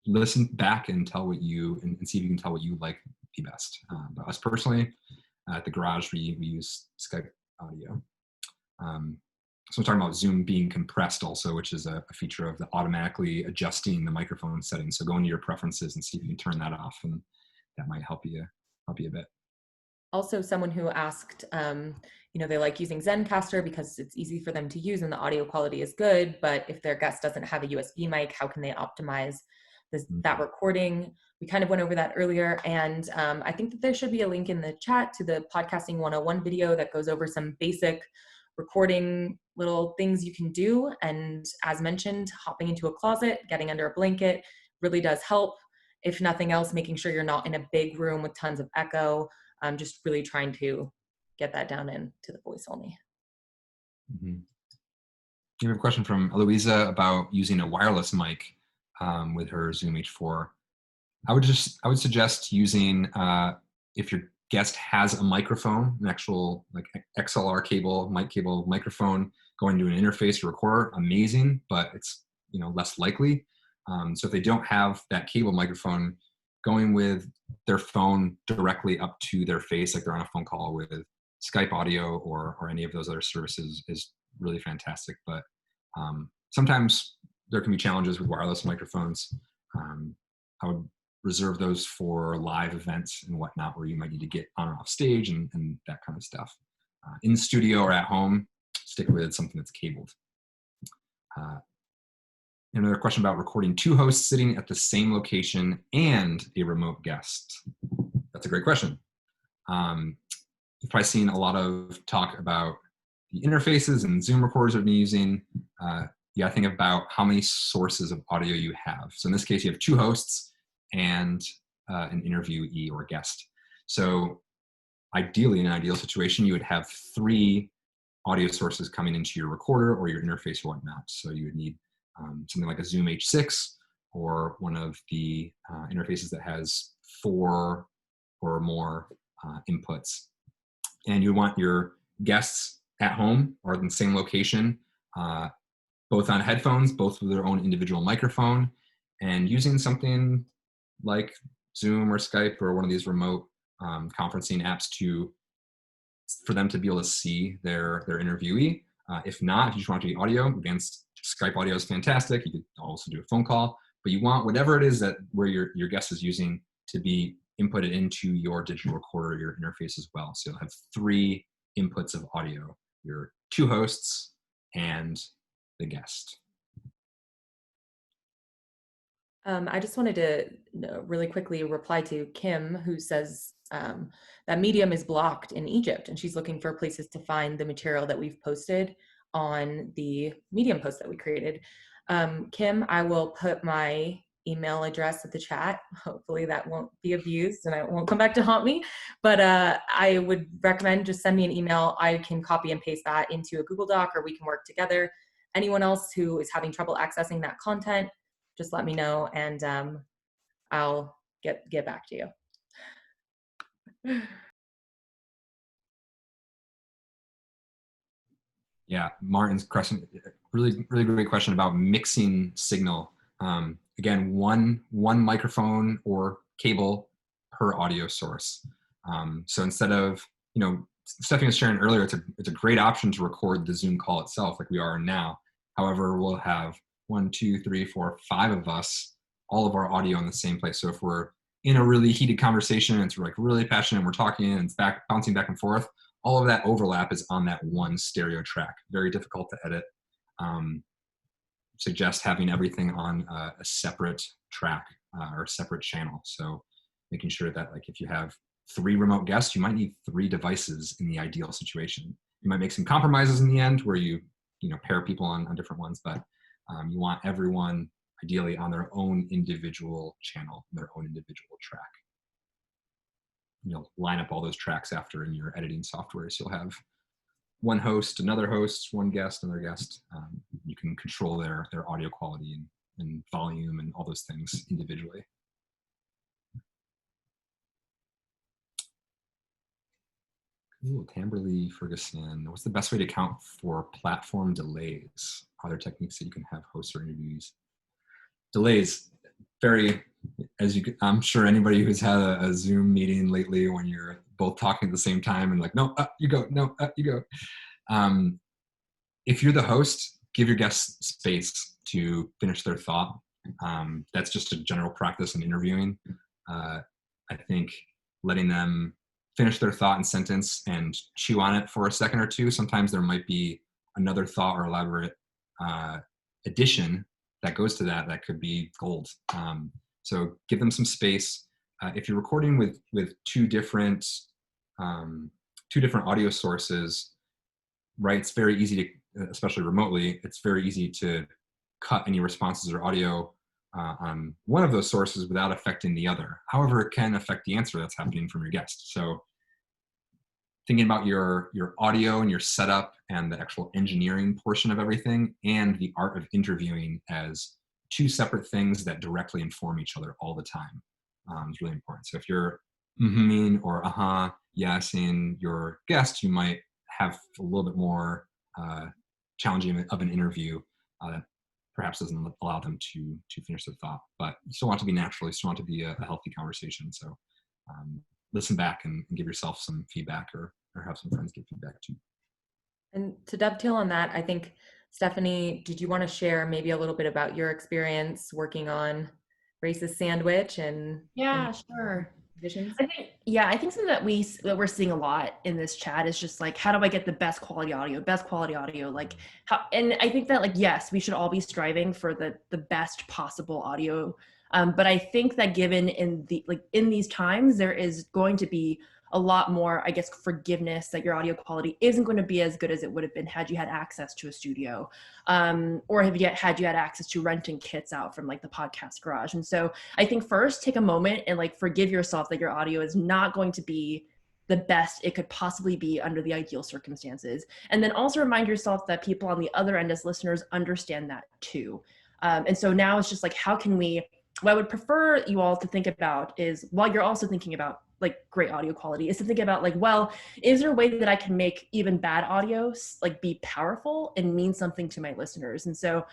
listen back and tell what and see if you can tell what you like the best. But us personally, at the Garage, we use Skype audio. So we're talking about Zoom being compressed also, which is a feature of the automatically adjusting the microphone settings. So go into your preferences and see if you can turn that off, and that might help you a bit. Also, someone who asked, they like using Zencastr because it's easy for them to use and the audio quality is good, but if their guest doesn't have a USB mic, how can they optimize that recording? We kind of went over that earlier, and I think that there should be a link in the chat to the Podcasting 101 video that goes over some basic recording little things you can do. And as mentioned, hopping into a closet, getting under a blanket really does help. If nothing else, making sure you're not in a big room with tons of echo. Just really trying to get that down into the voice only. Mm-hmm. You have a question from Eloisa about using a wireless mic with her Zoom H4. I would suggest using, if your guest has a microphone, an actual like XLR cable, mic cable microphone going to an interface or recorder, amazing, but it's less likely. So if they don't have that cable microphone, going with their phone directly up to their face, like they're on a phone call with Skype audio or any of those other services, is really fantastic. But sometimes there can be challenges with wireless microphones. I would reserve those for live events and whatnot, where you might need to get on and off stage and that kind of stuff. In the studio or at home, stick with something that's cabled. Another question about recording two hosts sitting at the same location and a remote guest. That's a great question. You've probably seen a lot of talk about the interfaces and Zoom recorders I've been using. You gotta think about how many sources of audio you have. So in this case, you have two hosts and an interviewee or guest. So ideally, in an ideal situation, you would have 3 audio sources coming into your recorder or your interface or whatnot. So you would need something like a Zoom H6 or one of the interfaces that has 4 or more inputs. And you want your guests at home or in the same location both on headphones, both with their own individual microphone, and using something like Zoom or Skype or one of these remote conferencing apps for them to be able to see their interviewee. If not, if you just want it to be audio, advanced Skype audio is fantastic. You could also do a phone call, but you want whatever it is that where your guest is using to be inputted into your digital recorder, your interface as well. So you'll have 3 inputs of audio, your 2 hosts and the guest. I just wanted to really quickly reply to Kim, who says that Medium is blocked in Egypt, and she's looking for places to find the material that we've posted on the Medium post that we created. Kim, I will put my email address at the chat. Hopefully that won't be abused and it won't come back to haunt me. But I would recommend just send me an email. I can copy and paste that into a Google Doc, or we can work together. Anyone else who is having trouble accessing that content, just let me know, and I'll get back to you. Yeah, Martin's question, really great question about mixing signal. Again, one microphone or cable per audio source. So instead of, Stephanie was sharing earlier, it's a great option to record the Zoom call itself like we are now. However, we'll have 1, 2, 3, 4, 5 of us, all of our audio in the same place. So if we're in a really heated conversation and it's like really passionate and we're talking and it's bouncing back and forth, all of that overlap is on that one stereo track. Very difficult to edit. Suggest having everything on a separate track or a separate channel. So making sure that, like, if you have 3 remote guests, you might need 3 devices in the ideal situation. You might make some compromises in the end where you pair people on different ones, but you want everyone ideally on their own individual channel, their own individual track. You'll line up all those tracks after in your editing software. So you'll have one host, another host, one guest, another guest. You can control their audio quality and volume and all those things individually. Ooh, Tamberly Ferguson, what's the best way to account for platform delays? Are there techniques that you can have hosts or interviews? Delays, I'm sure anybody who's had a Zoom meeting lately when you're both talking at the same time and like, no, you go, no, you go. If you're the host, give your guests space to finish their thought. That's just a general practice in interviewing. I think letting them finish their thought and sentence and chew on it for a second or two. Sometimes there might be another thought or elaborate addition that goes to that could be gold. So give them some space. If you're recording with 2 different audio sources, right, it's very easy to, especially remotely, it's very easy to cut any responses or audio on one of those sources without affecting the other. However, it can affect the answer that's happening from your guest. So thinking about your audio and your setup and the actual engineering portion of everything and the art of interviewing as 2 separate things that directly inform each other all the time is really important. So if you're mm-hmm or yes in your guest, you might have a little bit more challenging of an interview that perhaps doesn't allow them to finish their thought. But you still want it to be natural. You still want it to be a healthy conversation. So listen back and give yourself some feedback or have some friends give feedback too. And to dovetail on that, I think, Stephanie, did you want to share maybe a little bit about your experience working on Racist Sandwich and Sure. visions? I think something that we're seeing a lot in this chat is just like, how do I get the best quality audio? Like how, and I think that, like, yes, we should all be striving for the best possible audio. But I think that given in these times, there is going to be a lot more, I guess, forgiveness that your audio quality isn't going to be as good as it would have been had you had access to a studio, or had you had access to renting kits out from like the podcast garage. And so I think first take a moment and like forgive yourself that your audio is not going to be the best it could possibly be under the ideal circumstances. And then also remind yourself that people on the other end as listeners understand that too. And so now it's just like, what I would prefer you all to think about is, while you're also thinking about like great audio quality, is to think about like, well, is there a way that I can make even bad audio like be powerful and mean something to my listeners? And so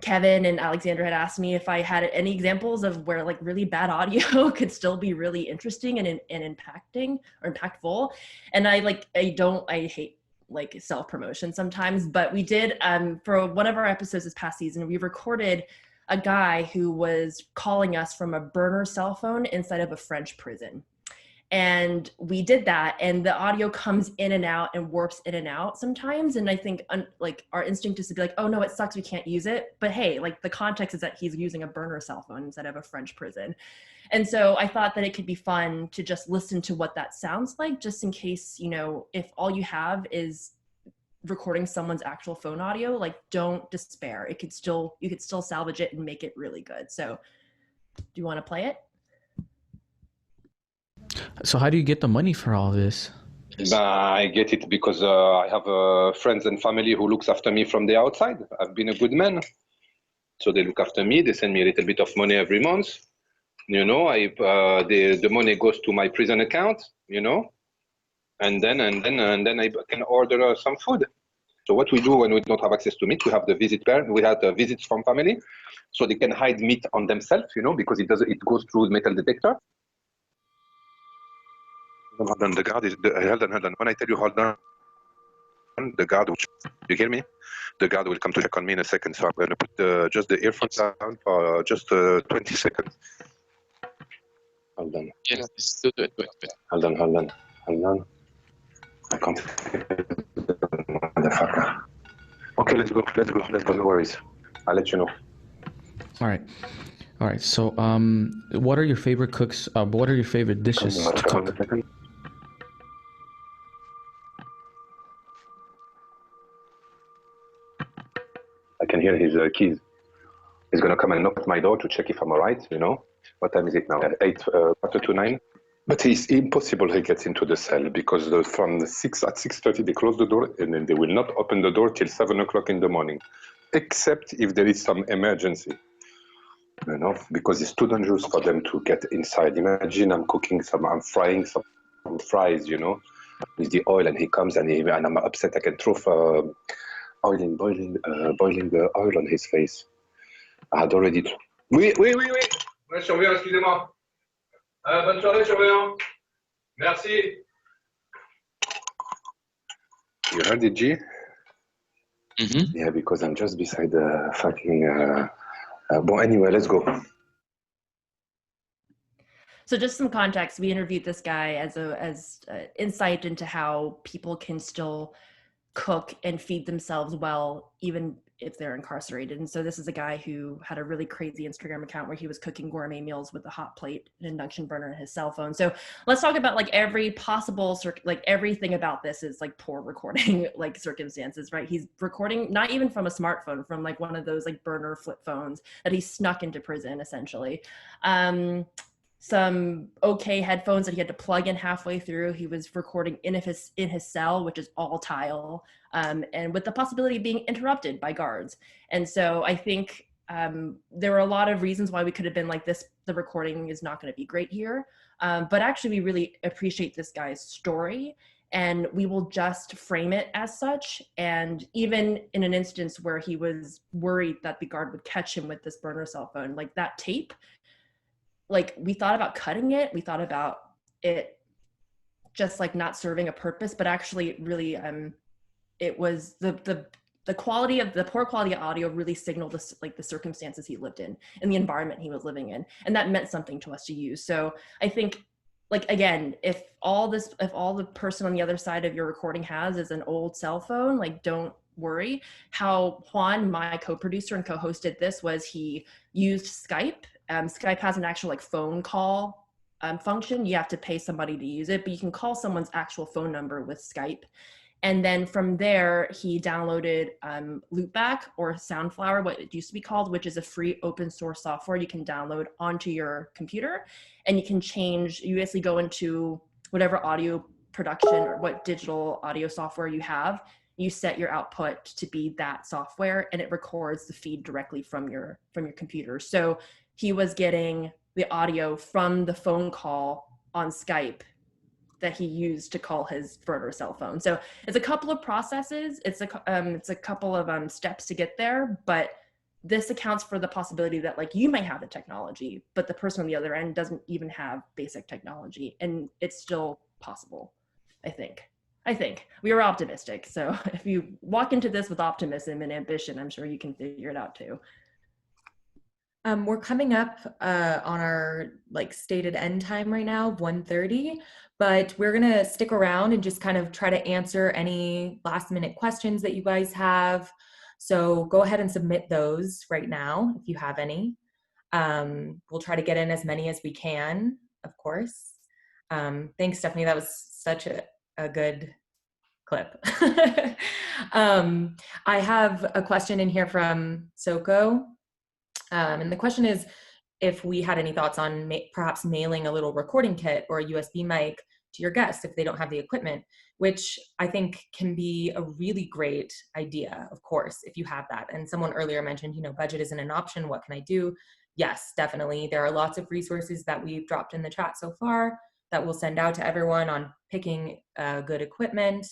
Kevin and Alexander had asked me if I had any examples of where like really bad audio could still be really interesting and impacting or impactful. And I hate like self-promotion sometimes, but we did for one of our episodes this past season, we recorded a guy who was calling us from a burner cell phone inside of a French prison. And we did that, and the audio comes in and out and warps in and out sometimes. And I think like our instinct is to be like, oh no, it sucks, we can't use it. But hey, like the context is that he's using a burner cell phone instead of a French prison. And so I thought that it could be fun to just listen to what that sounds like, just in case, you know, if all you have is recording someone's actual phone audio, like don't despair. You could still salvage it and make it really good. So do you want to play it? So how do you get the money for all this? I get it because I have friends and family who looks after me from the outside. I've been a good man. So they look after me. They send me a little bit of money every month. You know, the money goes to my prison account, you know, and then I can order some food. So what we do when we don't have access to meat, we have the we have the visits from family, so they can hide meat on themselves, you know, because it goes through the metal detector. Hold on, the guard is, hold on. When I tell you hold on, the guard will, you hear me? The guard will come to check on me in a second, so I'm going to put just the earphones down for just 20 seconds. Hold on. Yes, still do it. Hold on. I can't. Motherfucker. Okay, let's go. No worries. I'll let you know. All right. So, what are your favorite cooks? What are your favorite dishes to cook? I can hear his keys. He's gonna come and knock at my door to check if I'm alright. You know, what time is it now? 8:45. But it's impossible he gets into the cell because from 6:30 they close the door and then they will not open the door till 7 o'clock in the morning, except if there is some emergency. You know, because it's too dangerous for them to get inside. Imagine I'm frying some fries, you know, with the oil, and he comes and I'm upset. I can throw boiling the oil on his face. I had already. Oui. Ouais, surveillant, excusez-moi. Bonne soirée, surveillant. Merci. You heard it, G? Mm-hmm. Yeah, because I'm just beside the fucking. But anyway, let's go. So just some context, we interviewed this guy as insight into how people can still cook and feed themselves well, even if they're incarcerated. And so this is a guy who had a really crazy Instagram account where he was cooking gourmet meals with a hot plate, an induction burner, and his cell phone. So let's talk about like every possible, like everything about this is like poor recording, like circumstances, right? He's recording not even from a smartphone, from like one of those like burner flip phones that he snuck into prison essentially. Some okay headphones that he had to plug in halfway through. He was recording in his cell, which is all tile, and with the possibility of being interrupted by guards. And so I think there were a lot of reasons why we could have been like this. The recording is not going to be great here, but actually we really appreciate this guy's story, and we will just frame it as such. And even in an instance where he was worried that the guard would catch him with this burner cell phone, like that tape, like we thought about cutting it, we thought about it just like not serving a purpose, but actually really it was the quality of the poor quality of audio really signaled this, like the circumstances he lived in and the environment he was living in, and that meant something to us to use. So I think, like, again, if all the person on the other side of your recording has is an old cell phone, like don't worry. How Juan, my co-producer and co-host, did this was he used Skype. Skype has an actual like phone call function. You have to pay somebody to use it, but you can call someone's actual phone number with Skype. And then from there, he downloaded Loopback or Soundflower, what it used to be called, which is a free open source software you can download onto your computer. And you can you basically go into whatever audio production or what digital audio software you have. You set your output to be that software, and it records the feed directly from your computer. So he was getting the audio from the phone call on Skype that he used to call his burner cell phone. So it's a couple of processes. It's a couple of steps to get there, but this accounts for the possibility that like you might have the technology, but the person on the other end doesn't even have basic technology, and it's still possible. I think we are optimistic. So if you walk into this with optimism and ambition, I'm sure you can figure it out too. We're coming up on our like stated end time right now, 1:30, but we're gonna stick around and just kind of try to answer any last minute questions that you guys have. So go ahead and submit those right now if you have any. We'll try to get in as many as we can, of course. Thanks, Stephanie. That was such a good clip. I have a question in here from Soko. And the question is if we had any thoughts on perhaps mailing a little recording kit or a USB mic to your guests if they don't have the equipment, which I think can be a really great idea, of course, if you have that. And someone earlier mentioned, you know, budget isn't an option. What can I do? Yes, definitely. There are lots of resources that we've dropped in the chat so far that we'll send out to everyone on picking good equipment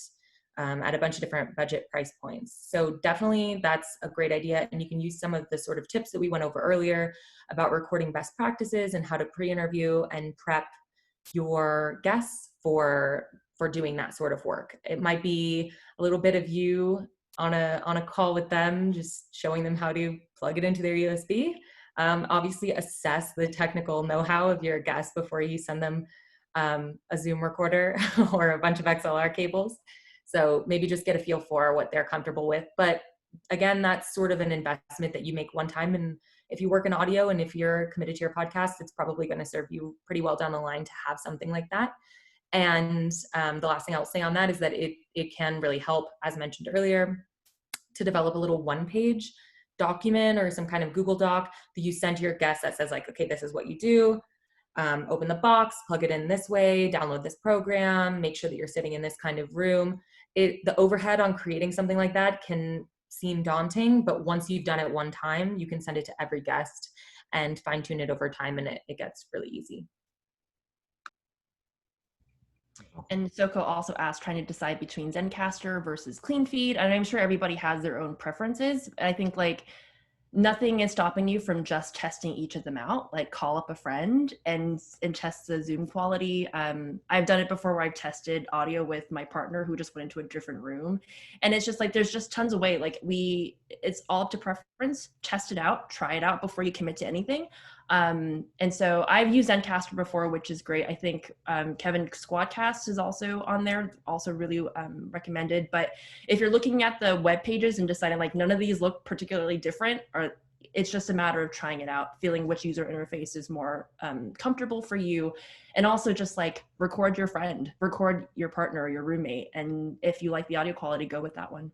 at a bunch of different budget price points. So definitely that's a great idea. And you can use some of the sort of tips that we went over earlier about recording best practices and how to pre-interview and prep your guests for doing that sort of work. It might be a little bit of you on a call with them, just showing them how to plug it into their USB. Obviously assess the technical know-how of your guests before you send them a Zoom recorder or a bunch of XLR cables. So maybe just get a feel for what they're comfortable with. But again, that's sort of an investment that you make one time. And if you work in audio and if you're committed to your podcast, it's probably going to serve you pretty well down the line to have something like that. And the last thing I'll say on that is that it can really help, as mentioned earlier, to develop a little one-page document or some kind of Google Doc that you send to your guests that says like, okay, this is what you do. Open the box, plug it in this way, download this program, make sure that you're sitting in this kind of room. The overhead on creating something like that can seem daunting, but once you've done it one time, you can send it to every guest and fine tune it over time, and it gets really easy. And Soko also asked, trying to decide between Zencastr versus CleanFeed. And I'm sure everybody has their own preferences. I think like nothing is stopping you from just testing each of them out. Like call up a friend and test the Zoom quality. I've done it before where I've tested audio with my partner who just went into a different room. And it's just like, there's just tons of ways. Like it's all up to preference. Test it out, try it out before you commit to anything. And so I've used Zencastr before, which is great. I think Kevin Squadcast is also on there, also really recommended. But if you're looking at the web pages and deciding like none of these look particularly different, or it's just a matter of trying it out, feeling which user interface is more comfortable for you, and also just like record your friend, record your partner or your roommate, and if you like the audio quality, go with that one.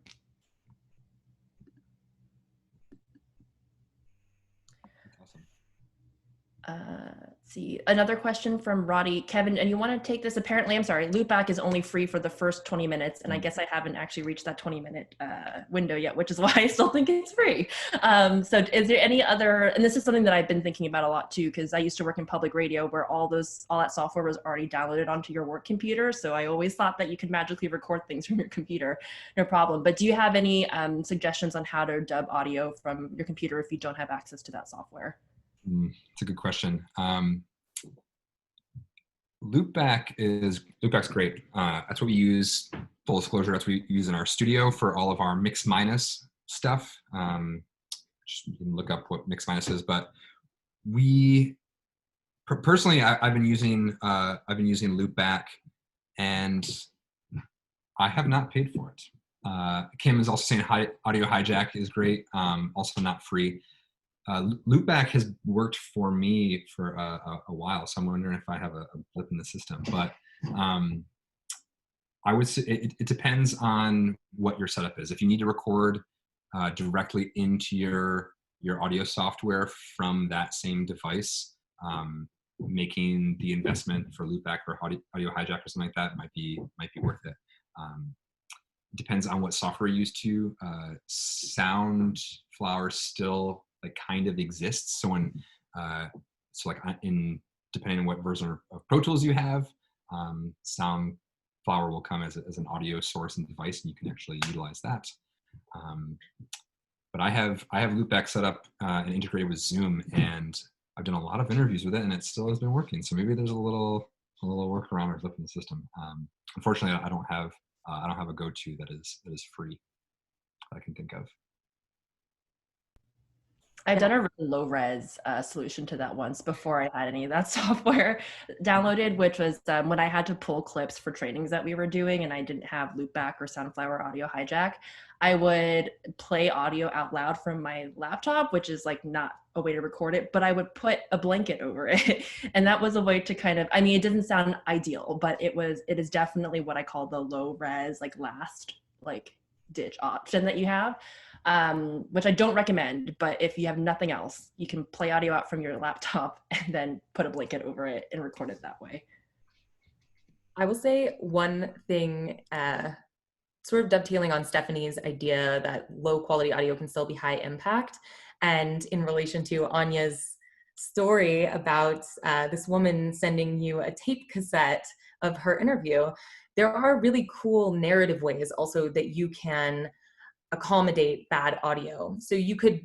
Let's see, another question from Roddy. Kevin, and you want to take this? Apparently, I'm sorry, Loopback is only free for the first 20 minutes, and I guess I haven't actually reached that 20-minute window yet, which is why I still think it's free. So is there any other, and this is something that I've been thinking about a lot too, because I used to work in public radio where all that software was already downloaded onto your work computer. So I always thought that you could magically record things from your computer, no problem. But do you have any suggestions on how to dub audio from your computer if you don't have access to that software? It's a good question. Loopback's great. That's what we use, full disclosure, that's what we use in our studio for all of our mix minus stuff. Just you can look up what mix minus is, but personally, I've been using Loopback, and I have not paid for it. Kim is also saying Audio Hijack is great, also not free. Loopback has worked for me for a while, so I'm wondering if I have a blip in the system. But I would say it depends on what your setup is. If you need to record directly into your audio software from that same device, making the investment for Loopback or Audio Hijack or something like that might be worth it. It depends on what software you use to. Soundflower still like kind of exists. So when So like depending on what version of Pro Tools you have, Soundflower will come as an audio source and device, and you can actually utilize that. But I have Loopback set up and integrated with Zoom, and I've done a lot of interviews with it, and it still has been working. So maybe there's a little workaround or flip in the system. Unfortunately, I don't have a go-to that is free that I can think of. I've done a really low res solution to that once before I had any of that software downloaded, which was when I had to pull clips for trainings that we were doing and I didn't have Loopback or Soundflower Audio Hijack. I would play audio out loud from my laptop, which is like not a way to record it, but I would put a blanket over it. And that was a way to kind of, I mean, it didn't sound ideal, but it is definitely what I call the low res, like last like ditch option that you have. Which I don't recommend, but if you have nothing else, you can play audio out from your laptop and then put a blanket over it and record it that way. I will say one thing, sort of dovetailing on Stephanie's idea that low quality audio can still be high impact. And in relation to Anya's story about this woman sending you a tape cassette of her interview, there are really cool narrative ways also that you can accommodate bad audio. So you could,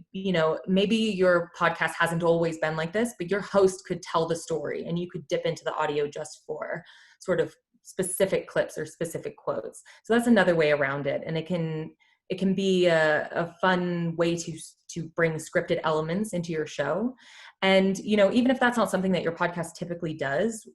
maybe your podcast hasn't always been like this, but your host could tell the story and you could dip into the audio just for sort of specific clips or specific quotes. So that's another way around it. And it can be a fun way to bring scripted elements into your show. And, even if that's not something that your podcast typically does,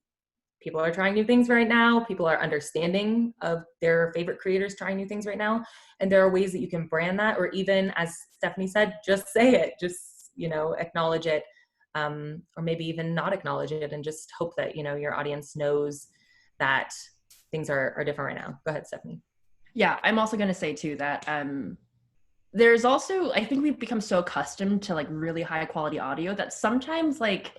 people are trying new things right now. People are understanding of their favorite creators trying new things right now. And there are ways that you can brand that, or even, as Stephanie said, just say it, just, acknowledge it, or maybe even not acknowledge it and just hope that, your audience knows that things are different right now. Go ahead, Stephanie. Yeah, I'm also going to say too that there's also, I think we've become so accustomed to like really high quality audio that sometimes like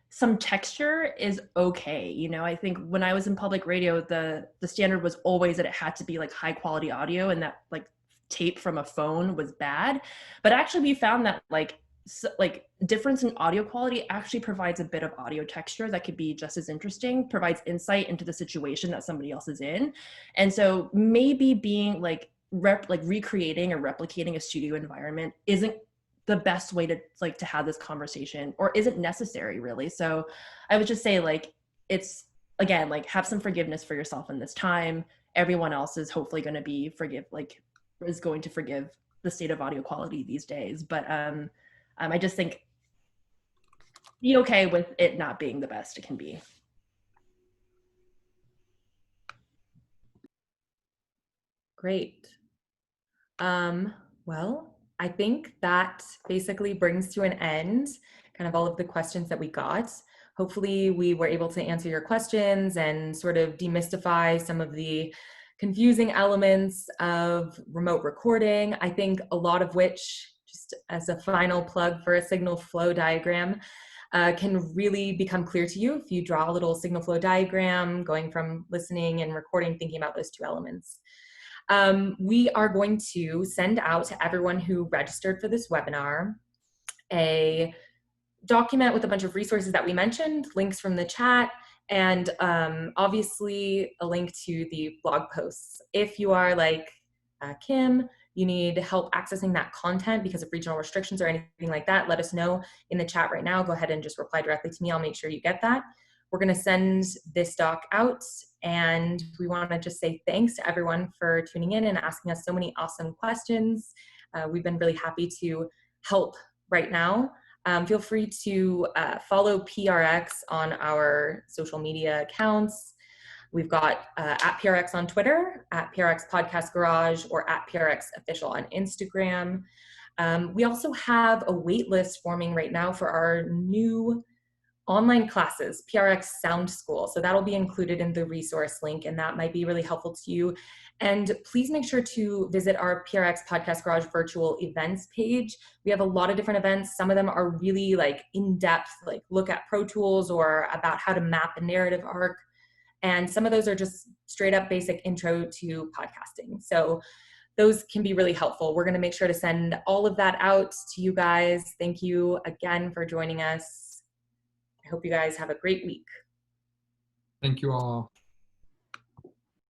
some texture is okay. I think when I was in public radio, the standard was always that it had to be like high quality audio, and that like tape from a phone was bad. But actually we found that like difference in audio quality actually provides a bit of audio texture that could be just as interesting, provides insight into the situation that somebody else is in. And so maybe being recreating or replicating a studio environment isn't the best way to have this conversation, or isn't necessary really. So I would just say it's, again, have some forgiveness for yourself in this time. Everyone else is hopefully going to be is going to forgive the state of audio quality these days. But I just think be okay with it not being the best it can be. Great. Well, I think that basically brings to an end kind of all of the questions that we got. Hopefully we were able to answer your questions and sort of demystify some of the confusing elements of remote recording. I think a lot of which, just as a final plug for a signal flow diagram, can really become clear to you if you draw a little signal flow diagram going from listening and recording, thinking about those two elements. We are going to send out to everyone who registered for this webinar a document with a bunch of resources that we mentioned, links from the chat, and obviously a link to the blog posts. If you are like Kim, you need help accessing that content because of regional restrictions or anything like that, let us know in the chat right now. Go ahead and just reply directly to me. I'll make sure you get that. We're going to send this doc out, and we want to just say thanks to everyone for tuning in and asking us so many awesome questions. We've been really happy to help right now. Feel free to follow PRX on our social media accounts. We've got at PRX on Twitter, at PRX Podcast Garage, or at PRX Official on Instagram. We also have a wait list forming right now for our new online classes, PRX Sound School. So that'll be included in the resource link, and that might be really helpful to you. And please make sure to visit our PRX Podcast Garage virtual events page. We have a lot of different events. Some of them are really in-depth, look at Pro Tools or about how to map a narrative arc. And some of those are just straight up basic intro to podcasting. So those can be really helpful. We're gonna make sure to send all of that out to you guys. Thank you again for joining us. I hope you guys have a great week. Thank you all.